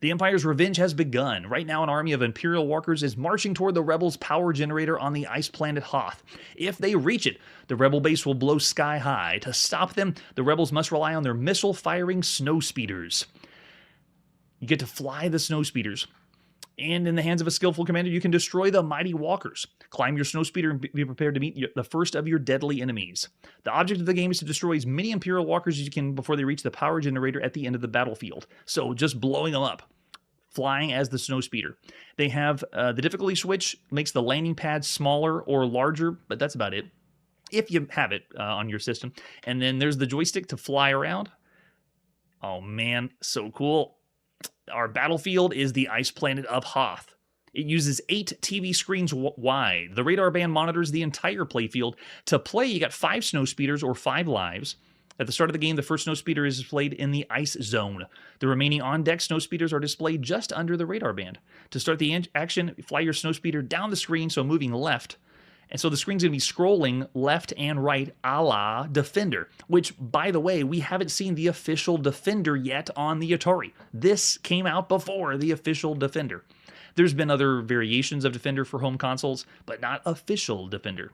The Empire's revenge has begun. Right now, an army of Imperial walkers is marching toward the Rebels' power generator on the ice planet Hoth. If they reach it, the Rebel base will blow sky high. To stop them, the Rebels must rely on their missile-firing snow speeders. You get to fly the snow speeders. And in the hands of a skillful commander, you can destroy the mighty walkers. Climb your snowspeeder and be prepared to meet the first of your deadly enemies. The object of the game is to destroy as many Imperial walkers as you can before they reach the power generator at the end of the battlefield. So just blowing them up. Flying as the snowspeeder. They have the difficulty switch, makes the landing pad smaller or larger, but that's about it, if you have it on your system. And then there's the joystick to fly around. Oh man, so cool. Our battlefield is the ice planet of Hoth. It uses 8 TV screens wide. The radar band monitors the entire playfield. To play, you got 5 snow speeders or 5 lives. At the start of the game, the first snow speeder is displayed in the ice zone. The remaining on-deck snow speeders are displayed just under the radar band. To start the action, fly your snow speeder down the screen, so moving left. And so the screen's going to be scrolling left and right a la Defender, which, by the way, we haven't seen the official Defender yet on the Atari. This came out before the official Defender. There's been other variations of Defender for home consoles, but not official Defender.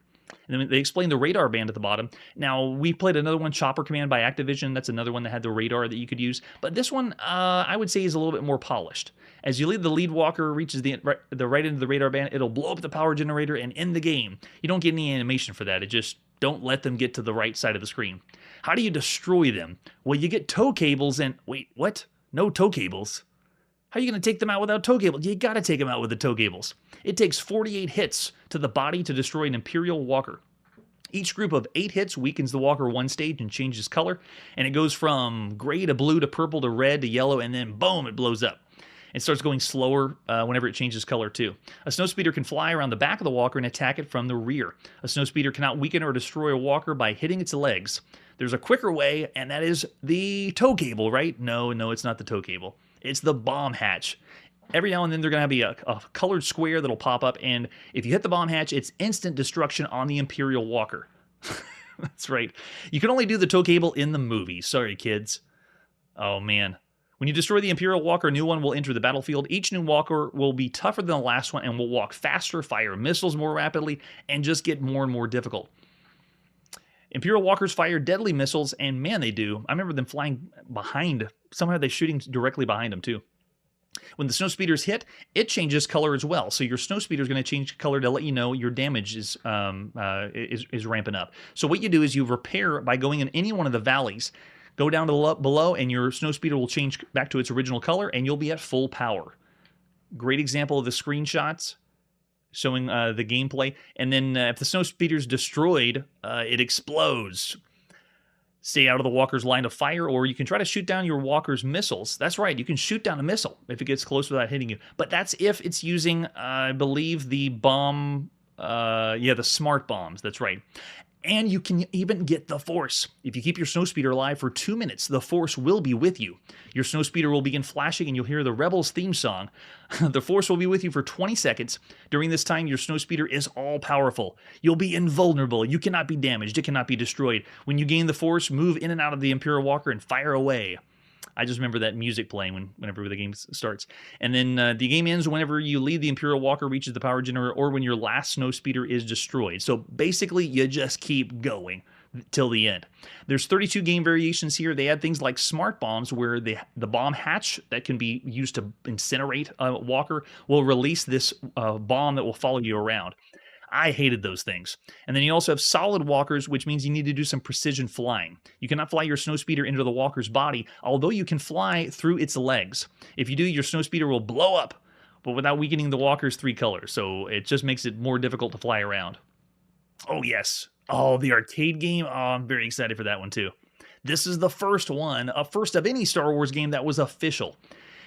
And then they explain the radar band at the bottom. Now, we played another one, Chopper Command by Activision. That's another one that had the radar that you could use. But this one, I would say, is a little bit more polished. As you lead, the lead walker reaches the right end of the radar band, it'll blow up the power generator and end the game. You don't get any animation for that. It just don't let them get to the right side of the screen. How do you destroy them? Well, you get tow cables and... Wait, what? No tow cables? How are you going to take them out without tow cables? You got to take them out with the tow cables. It takes 48 hits to the body to destroy an Imperial walker. Each group of 8 hits weakens the walker one stage and changes color, and it goes from gray to blue to purple to red to yellow, and then boom, it blows up. It starts going slower whenever it changes color too. A snowspeeder can fly around the back of the walker and attack it from the rear. A snowspeeder cannot weaken or destroy a walker by hitting its legs. There's a quicker way, and that is the tow cable, right? No, it's not the tow cable. It's the bomb hatch. Every now and then, they're going to be a colored square that'll pop up, and if you hit the bomb hatch, it's instant destruction on the Imperial walker. That's right. You can only do the tow cable in the movie. Sorry, kids. Oh, man. When you destroy the Imperial walker, a new one will enter the battlefield. Each new walker will be tougher than the last one and will walk faster, fire missiles more rapidly, and just get more and more difficult. Imperial walkers fire deadly missiles, and man, they do. I remember them flying behind. Somehow they're shooting directly behind them, too. When the snowspeeders hit, it changes color as well. So your snowspeeder is going to change color to let you know your damage is ramping up. So what you do is you repair by going in any one of the valleys. Go down to below, and your snowspeeder will change back to its original color, and you'll be at full power. Great example of the screenshots showing the gameplay. And then if the snowspeeder's destroyed, it explodes. Stay out of the walker's line of fire, or you can try to shoot down your walker's missiles. That's right, you can shoot down a missile if it gets close without hitting you. But that's if it's using, I believe, the bomb, the smart bombs. That's right. And you can even get the Force. If you keep your snowspeeder alive for 2 minutes, the Force will be with you. Your snowspeeder will begin flashing, and you'll hear the Rebels theme song. The Force will be with you for 20 seconds. During this time, your snowspeeder is all-powerful. You'll be invulnerable. You cannot be damaged. It cannot be destroyed. When you gain the Force, move in and out of the Imperial walker and fire away. I just remember that music playing whenever the game starts. And then the game ends whenever you leave the Imperial Walker reaches the power generator or when your last snowspeeder is destroyed. So basically, you just keep going till the end. There's 32 game variations here. They add things like smart bombs where the bomb hatch that can be used to incinerate a walker will release this bomb that will follow you around. I hated those things. And then you also have solid walkers, which means you need to do some precision flying. You cannot fly your snowspeeder into the walker's body, although you can fly through its legs. If you do, your snowspeeder will blow up, but without weakening the walker's 3 colors. So it just makes it more difficult to fly around. Oh, yes. Oh, the arcade game. Oh, I'm very excited for that one, too. This is the first one, first of any Star Wars game that was official.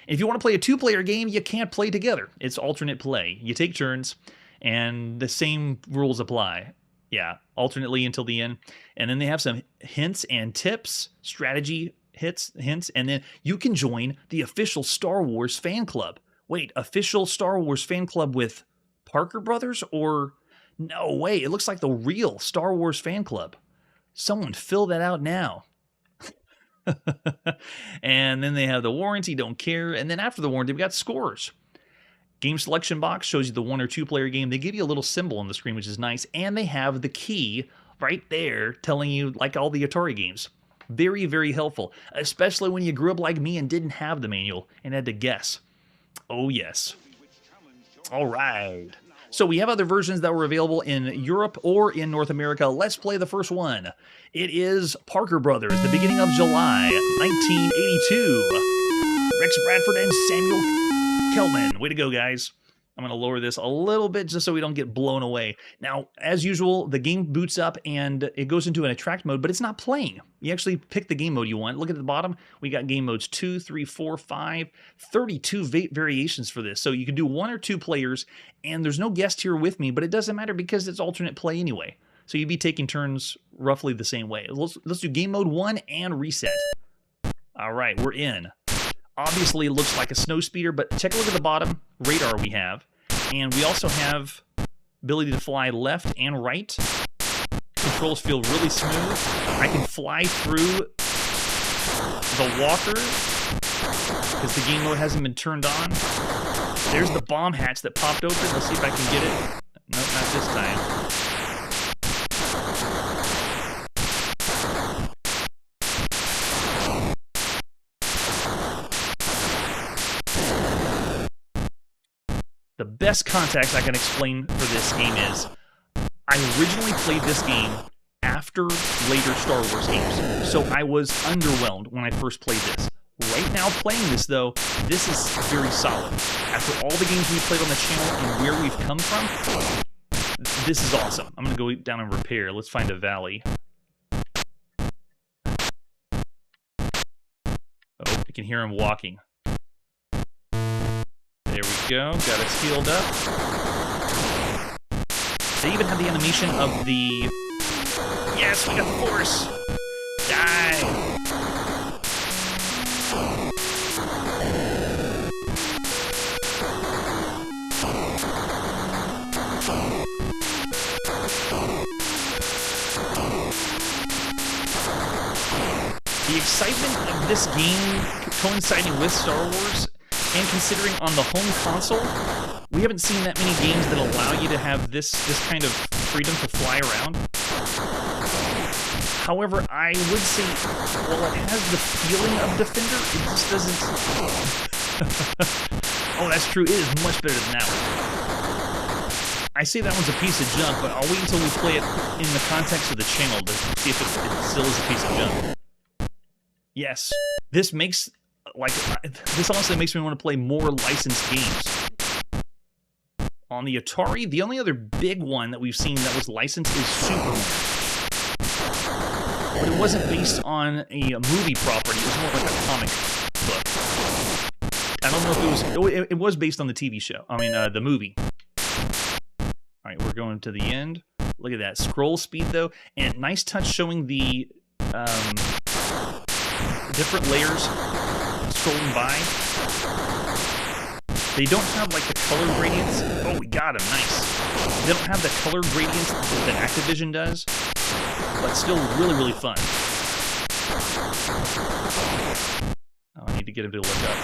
If you want to play a 2-player game, you can't play together. It's alternate play. You take turns, and the same rules apply. Yeah, alternately until the end. And then they have some hints and tips, strategy hints, and then you can join the official Star Wars fan club. Wait, official Star Wars fan club with Parker Brothers? Or no way, it looks like the real Star Wars fan club. Someone fill that out now. And then they have the warranty, don't care. And then after the warranty, we got scores. Game selection box shows you the 1 or 2 player game. They give you a little symbol on the screen, which is nice. And they have the key right there telling you, like all the Atari games. Very, very helpful, especially when you grew up like me and didn't have the manual and had to guess. Oh, yes. All right. So we have other versions that were available in Europe or in North America. Let's play the first one. It is Parker Brothers, the beginning of July, 1982. Rex Bradford and Samuel Kelman. Way to go, guys. I'm going to lower this a little bit just so we don't get blown away. Now, as usual, the game boots up and it goes into an attract mode, but it's not playing. You actually pick the game mode you want. Look at the bottom. We got game modes 2, 3, 4, 5, 32 variations for this. So you can do 1 or 2 players, and there's no guest here with me, but it doesn't matter because it's alternate play anyway. So you'd be taking turns roughly the same way. Let's do game mode 1 and reset. All right, we're in. Obviously, it looks like a snowspeeder, but take a look at the bottom radar we have. And we also have ability to fly left and right. Controls feel really smooth. I can fly through the walker because the game mode hasn't been turned on. There's the bomb hatch that popped open. Let's see if I can get it. Nope, not this time. The best context I can explain for this game is, I originally played this game after later Star Wars games, so I was underwhelmed when I first played this. Right now playing this, though, this is very solid. After all the games we've played on the channel and where we've come from, this is awesome. I'm going to go down and repair. Let's find a valley. Oh, you can hear him walking. There we go, got us healed up. They even have the animation of the... Yes, we got the Force! Die! The excitement of this game coinciding with Star Wars, and considering on the home console, we haven't seen that many games that allow you to have this kind of freedom to fly around. However, I would say, while it has the feeling of Defender, it just doesn't... Oh, that's true. It is much better than that one. I say that one's a piece of junk, but I'll wait until we play it in the context of the channel to see if it still is a piece of junk. Yes, this makes... this honestly makes me want to play more licensed games. On the Atari, the only other big one that we've seen that was licensed is Superman. But it wasn't based on a movie property, it was more like a comic book. I don't know if it was... It was based on the TV show. I mean, the movie. Alright, we're going to the end. Look at that. Scroll speed, though. And nice touch showing the different layers scrolling by. They don't have like the color gradients. Oh, we got him. Nice. They don't have the color gradients that Activision does, but still really, really fun. need to get him to look up.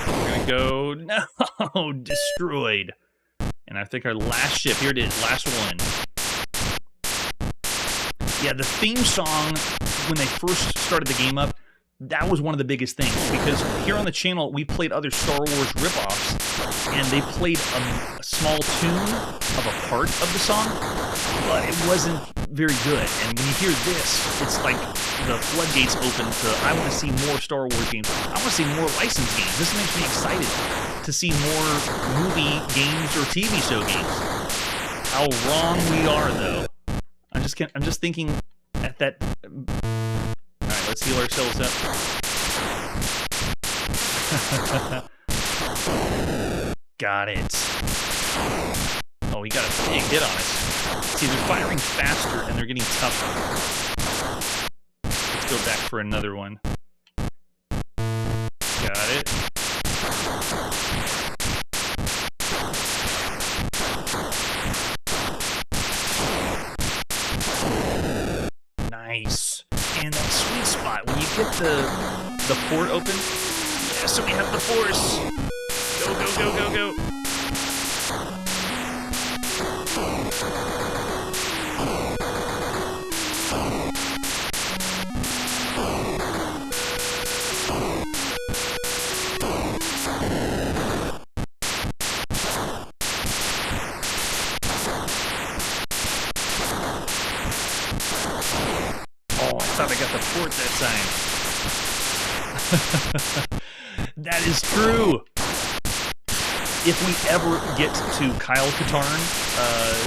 We're gonna go... No! Destroyed. And I think our last ship... Here it is. Last one. Yeah, the theme song, when they first started the game up, that was one of the biggest things, because here on the channel, we played other Star Wars ripoffs, and they played a small tune of a part of the song, but it wasn't very good. And when you hear this, it's like the floodgates open to, I want to see more Star Wars games. I want to see more licensed games. This makes me excited to see more movie games or TV show games. How wrong we are, though. I'm just thinking at that... Alright, let's heal ourselves up. Got it. Oh, he got a big hit on us. See, they're firing faster and they're getting tougher. Let's go back for another one. Got it. Nice. And that sweet spot, when you get the port open, yeah, so we have the force. Go, go, go, go, go. Oh, I thought I got the port that time. That is true. If we ever get to Kyle Katarn,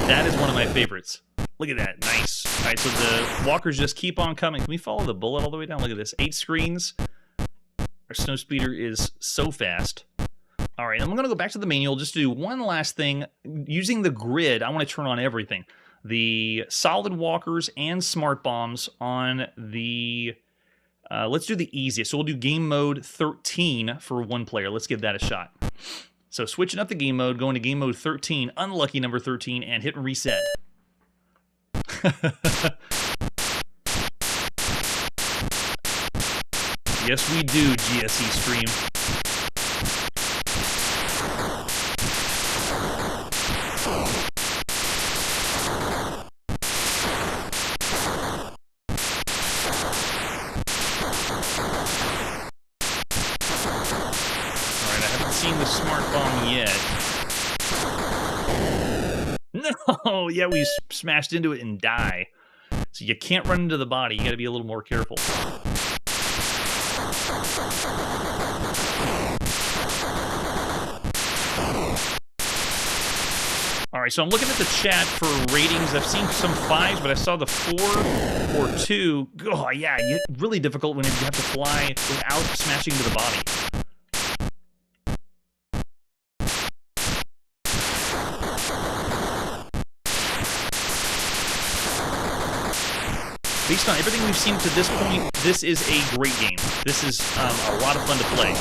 that is one of my favorites. Look at that. Nice. All right, so the walkers just keep on coming. Can we follow the bullet all the way down? Look at this. 8 screens. Our snow speeder is so fast. All right, I'm going to go back to the manual just to do one last thing. Using the grid, I want to turn on everything. The solid walkers and smart bombs on the... let's do the easiest. So we'll do game mode 13 for one player. Let's give that a shot. So switching up the game mode, going to game mode 13, unlucky number 13, and hitting reset. Yes, we do, GSE stream. Seen the smart bomb yet. No! Yeah, we smashed into it and die. So you can't run into the body. You gotta be a little more careful. Alright, so I'm looking at the chat for ratings. I've seen some 5s, but I saw the 4 or 2. Oh, yeah, really difficult when you have to fly without smashing into the body. Based on everything we've seen to this point, this is a great game. This is a lot of fun to play.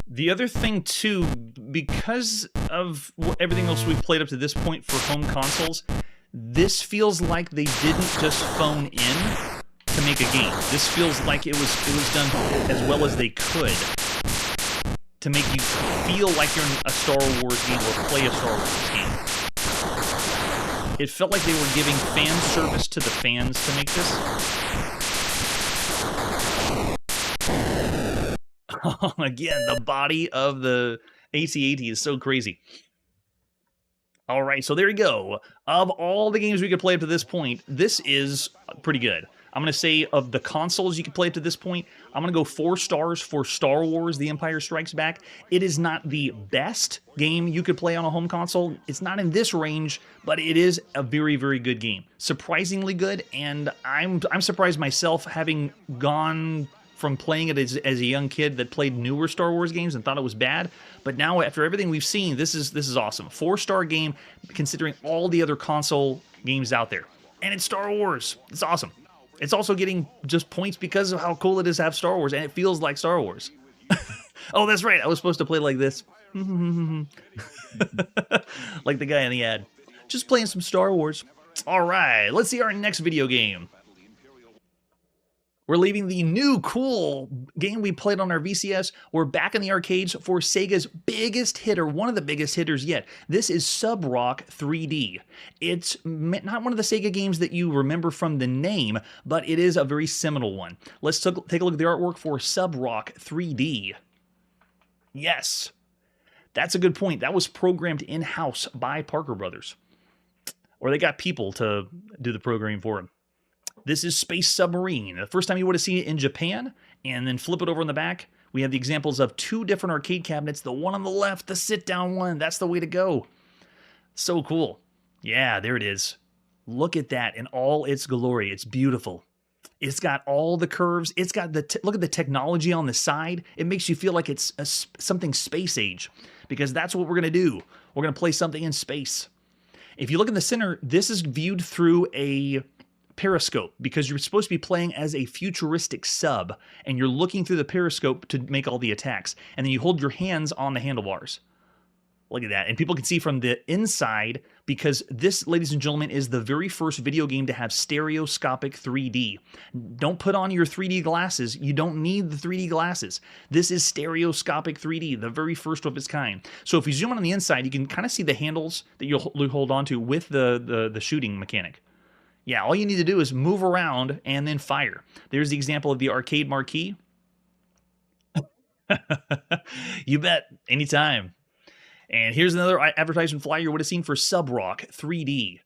The other thing, too, because of everything else we've played up to this point for home consoles, this feels like they didn't just phone in to make a game. This feels like it was done as well as they could to make you feel like you're in a Star Wars game or play a Star Wars game. It felt like they were giving fan service to the fans to make this. Again, the body of the AT-AT is so crazy. All right, so there you go. Of all the games we could play up to this point, this is pretty good. I'm going to say of the consoles you could play up to this point, I'm going to go 4 stars for Star Wars The Empire Strikes Back. It is not the best game you could play on a home console. It's not in this range, but it is a very, very good game. Surprisingly good, and I'm surprised myself having gone from playing it as a young kid that played newer Star Wars games and thought it was bad. But now, after everything we've seen, this is awesome. 4-star game, considering all the other console games out there. And it's Star Wars. It's awesome. It's also getting just points because of how cool it is to have Star Wars, and it feels like Star Wars. Oh, that's right. I was supposed to play like this. Like the guy in the ad. Just playing some Star Wars. All right, let's see our next video game. We're leaving the new cool game we played on our VCS. We're back in the arcades for Sega's biggest hitter, one of the biggest hitters yet. This is Sub-Rock 3D. It's not one of the Sega games that you remember from the name, but it is a very seminal one. Let's take a look at the artwork for Sub-Rock 3D. Yes, that's a good point. That was programmed in-house by Parker Brothers. Or they got people to do the programming for them. This is Space Submarine. The first time you would have seen it in Japan, and then flip it over in the back, we have the examples of 2 different arcade cabinets. The one on the left, the sit-down one, that's the way to go. So cool. Yeah, there it is. Look at that in all its glory. It's beautiful. It's got all the curves. It's got look at the technology on the side. It makes you feel like it's something space age, because that's what we're going to do. We're going to play something in space. If you look in the center, this is viewed through a periscope, because you're supposed to be playing as a futuristic sub, and you're looking through the periscope to make all the attacks, and then you hold your hands on the handlebars. Look at that. And people can see from the inside, because this, ladies and gentlemen, is the very first video game to have stereoscopic 3D. Don't put on your 3D glasses. You don't need the 3D glasses. This is stereoscopic 3D, the very first of its kind. So if you zoom in on the inside, you can kind of see the handles that you'll hold on to with the shooting mechanic. Yeah, all you need to do is move around and then fire. There's the example of the arcade marquee. You bet, anytime. And here's another advertisement flyer you would have seen for Sub-Rock 3D.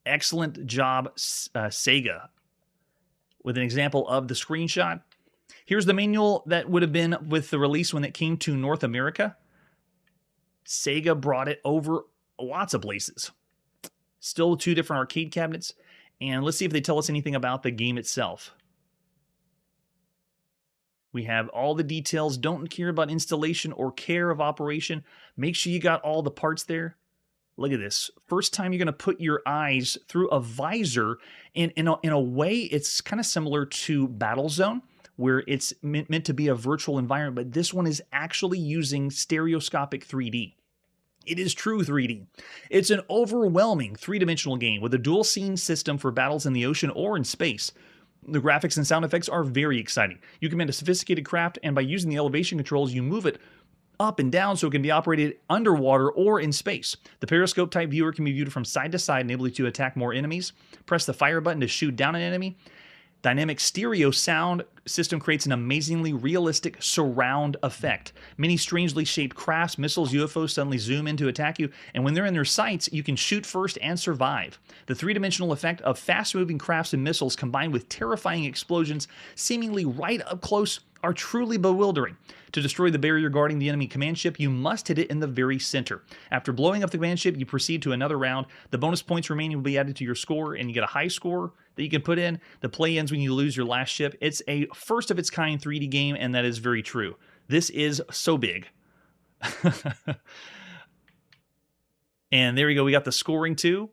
Excellent job, Sega. With an example of the screenshot. Here's the manual that would have been with the release when it came to North America. Sega brought it over lots of places. Still 2 different arcade cabinets. And let's see if they tell us anything about the game itself. We have all the details. Don't care about installation or care of operation. Make sure you got all the parts there. Look at this. First time you're going to put your eyes through a visor. In a way, it's kind of similar to Battlezone, where it's meant to be a virtual environment. But this one is actually using stereoscopic 3D. It is true 3D. It's an overwhelming 3-dimensional game with a dual scene system for battles in the ocean or in space. The graphics and sound effects are very exciting. You command a sophisticated craft, and by using the elevation controls, you move it up and down so it can be operated underwater or in space. The periscope type viewer can be viewed from side to side, enabling you to attack more enemies. Press the fire button to shoot down an enemy. Dynamic stereo sound system creates an amazingly realistic surround effect. Many strangely shaped crafts, missiles, UFOs suddenly zoom in to attack you, and when they're in their sights, you can shoot first and survive. The 3-dimensional effect of fast-moving crafts and missiles combined with terrifying explosions seemingly right up close are truly bewildering. To destroy the barrier guarding the enemy command ship, you must hit it in the very center. After blowing up the command ship, you proceed to another round. The bonus points remaining will be added to your score, and you get a high score that you can put in. The play ends when you lose your last ship. It's a first-of-its-kind 3D game, and that is very true. This is so big. And there we go. We got the scoring, too.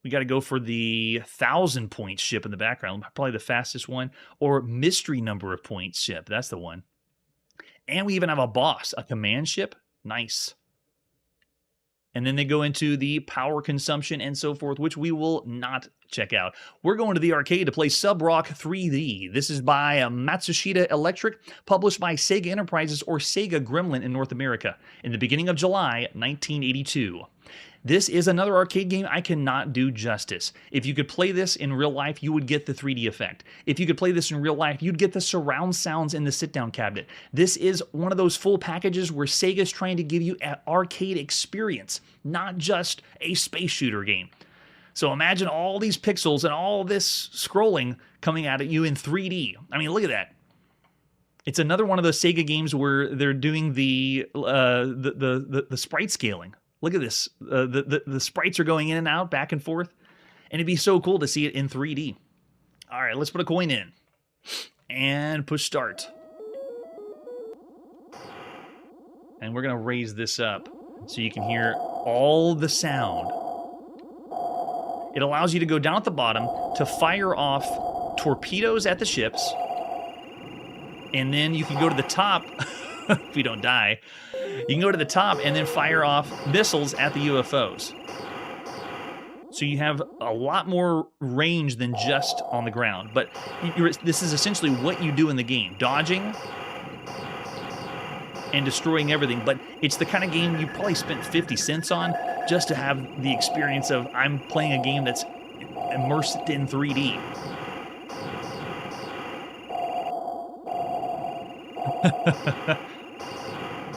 We got to go for the 1,000-point ship in the background, probably the fastest one, or mystery number of points ship. That's the one. And we even have a boss, a command ship. Nice. And then they go into the power consumption and so forth, which we will not check out. We're going to the arcade to play Sub-Rock 3D. This is by Matsushita Electric, published by Sega Enterprises or Sega Gremlin in North America in the beginning of July 1982. This is another arcade game I cannot do justice. If you could play this in real life, you would get the 3D effect. If you could play this in real life, you'd get the surround sounds in the sit-down cabinet. This is one of those full packages where Sega's trying to give you an arcade experience, not just a space shooter game. So imagine all these pixels and all this scrolling coming at you in 3D. I mean, look at that. It's another one of those Sega games where they're doing the sprite scaling. Look at this. The sprites are going in and out, back and forth. And it'd be so cool to see it in 3D. All right, let's put a coin in. And push start. And we're going to raise this up so you can hear all the sound. It allows you to go down at the bottom to fire off torpedoes at the ships. And then you can go to the top, if we don't die, you can go to the top and then fire off missiles at the UFOs. So you have a lot more range than just on the ground. But this is essentially what you do in the game. Dodging and destroying everything. But it's the kind of game you probably spent 50 cents on just to have the experience of I'm playing a game that's immersed in 3D.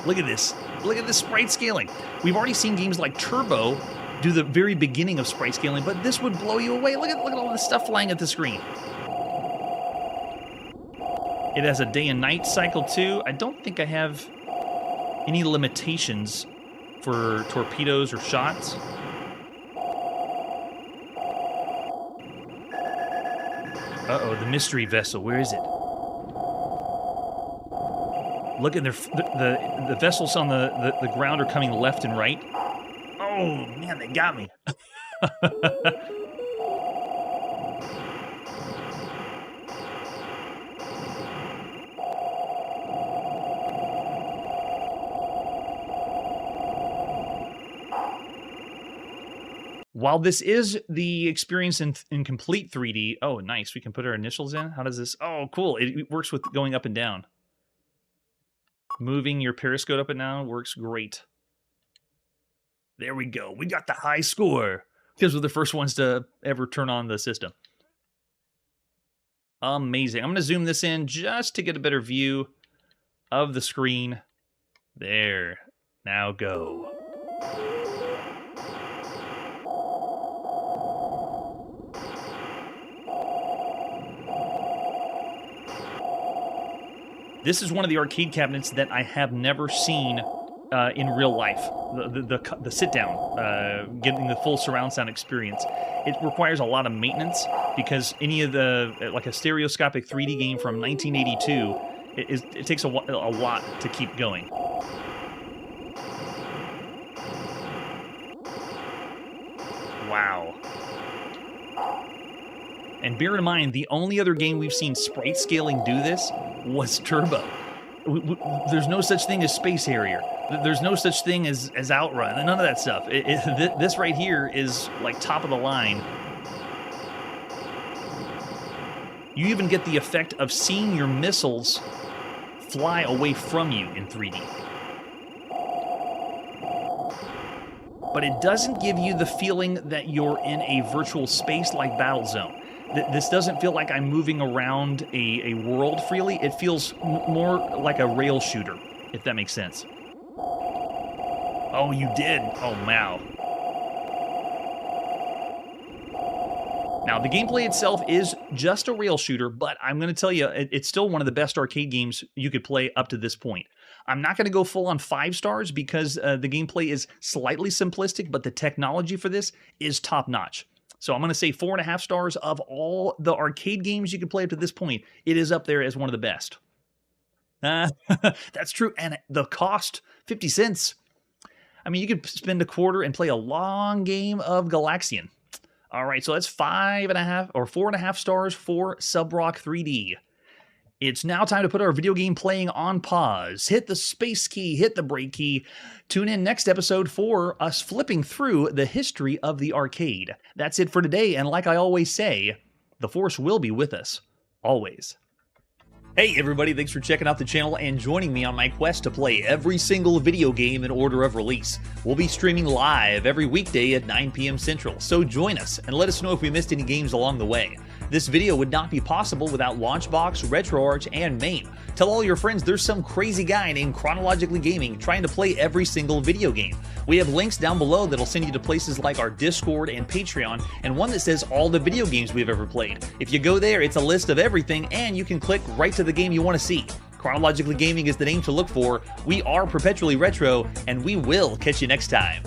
Look at this. Look at this sprite scaling. We've already seen games like Turbo do the very beginning of sprite scaling, but this would blow you away. Look at all this stuff flying at the screen. It has a day and night cycle too. I don't think I have any limitations for torpedoes or shots. Uh-oh, the mystery vessel. Where is it? Look at the vessels on the ground are coming left and right. Oh, man, they got me. While this is the experience in complete 3D, oh, nice. We can put our initials in. How does this? Oh, cool. It works with going up and down. Moving your periscope up and down works great. There we go. We got the high score because we're the first ones to ever turn on the system. Amazing. I'm going to zoom this in just to get a better view of the screen. There. Now go. This is one of the arcade cabinets that I have never seen in real life. The sit-down, getting the full surround sound experience. It requires a lot of maintenance because any of like a stereoscopic 3D game from 1982, it takes a lot to keep going. Wow. And bear in mind, the only other game we've seen sprite scaling do this was Turbo. There's no such thing as Space Harrier. There's no such thing as Outrun. None of that stuff. This right here is like top of the line. You even get the effect of seeing your missiles fly away from you in 3D. But it doesn't give you the feeling that you're in a virtual space like Battlezone. This doesn't feel like I'm moving around a world freely. It feels more like a rail shooter, if that makes sense. Oh, you did? Oh, wow. Now, the gameplay itself is just a rail shooter, but I'm going to tell you, it's still one of the best arcade games you could play up to this point. I'm not going to go full on 5 stars because the gameplay is slightly simplistic, but the technology for this is top-notch. So I'm going to say 4.5 stars of all the arcade games you can play up to this point. It is up there as one of the best. That's true. And the cost, 50 cents. I mean, you could spend a quarter and play a long game of Galaxian. All right, so that's 5.5 or 4.5 stars for Subrock 3D. It's now time to put our video game playing on pause. Hit the space key, hit the break key. Tune in next episode for us flipping through the history of the arcade. That's it for today, and like I always say, the Force will be with us, always. Hey everybody, thanks for checking out the channel and joining me on my quest to play every single video game in order of release. We'll be streaming live every weekday at 9 p.m. Central, so join us and let us know if we missed any games along the way. This video would not be possible without Launchbox, RetroArch, and MAME. Tell all your friends there's some crazy guy named Chronologically Gaming trying to play every single video game. We have links down below that'll send you to places like our Discord and Patreon, and one that says all the video games we've ever played. If you go there, it's a list of everything, and you can click right to the game you want to see. Chronologically Gaming is the name to look for. We are Perpetually Retro, and we will catch you next time.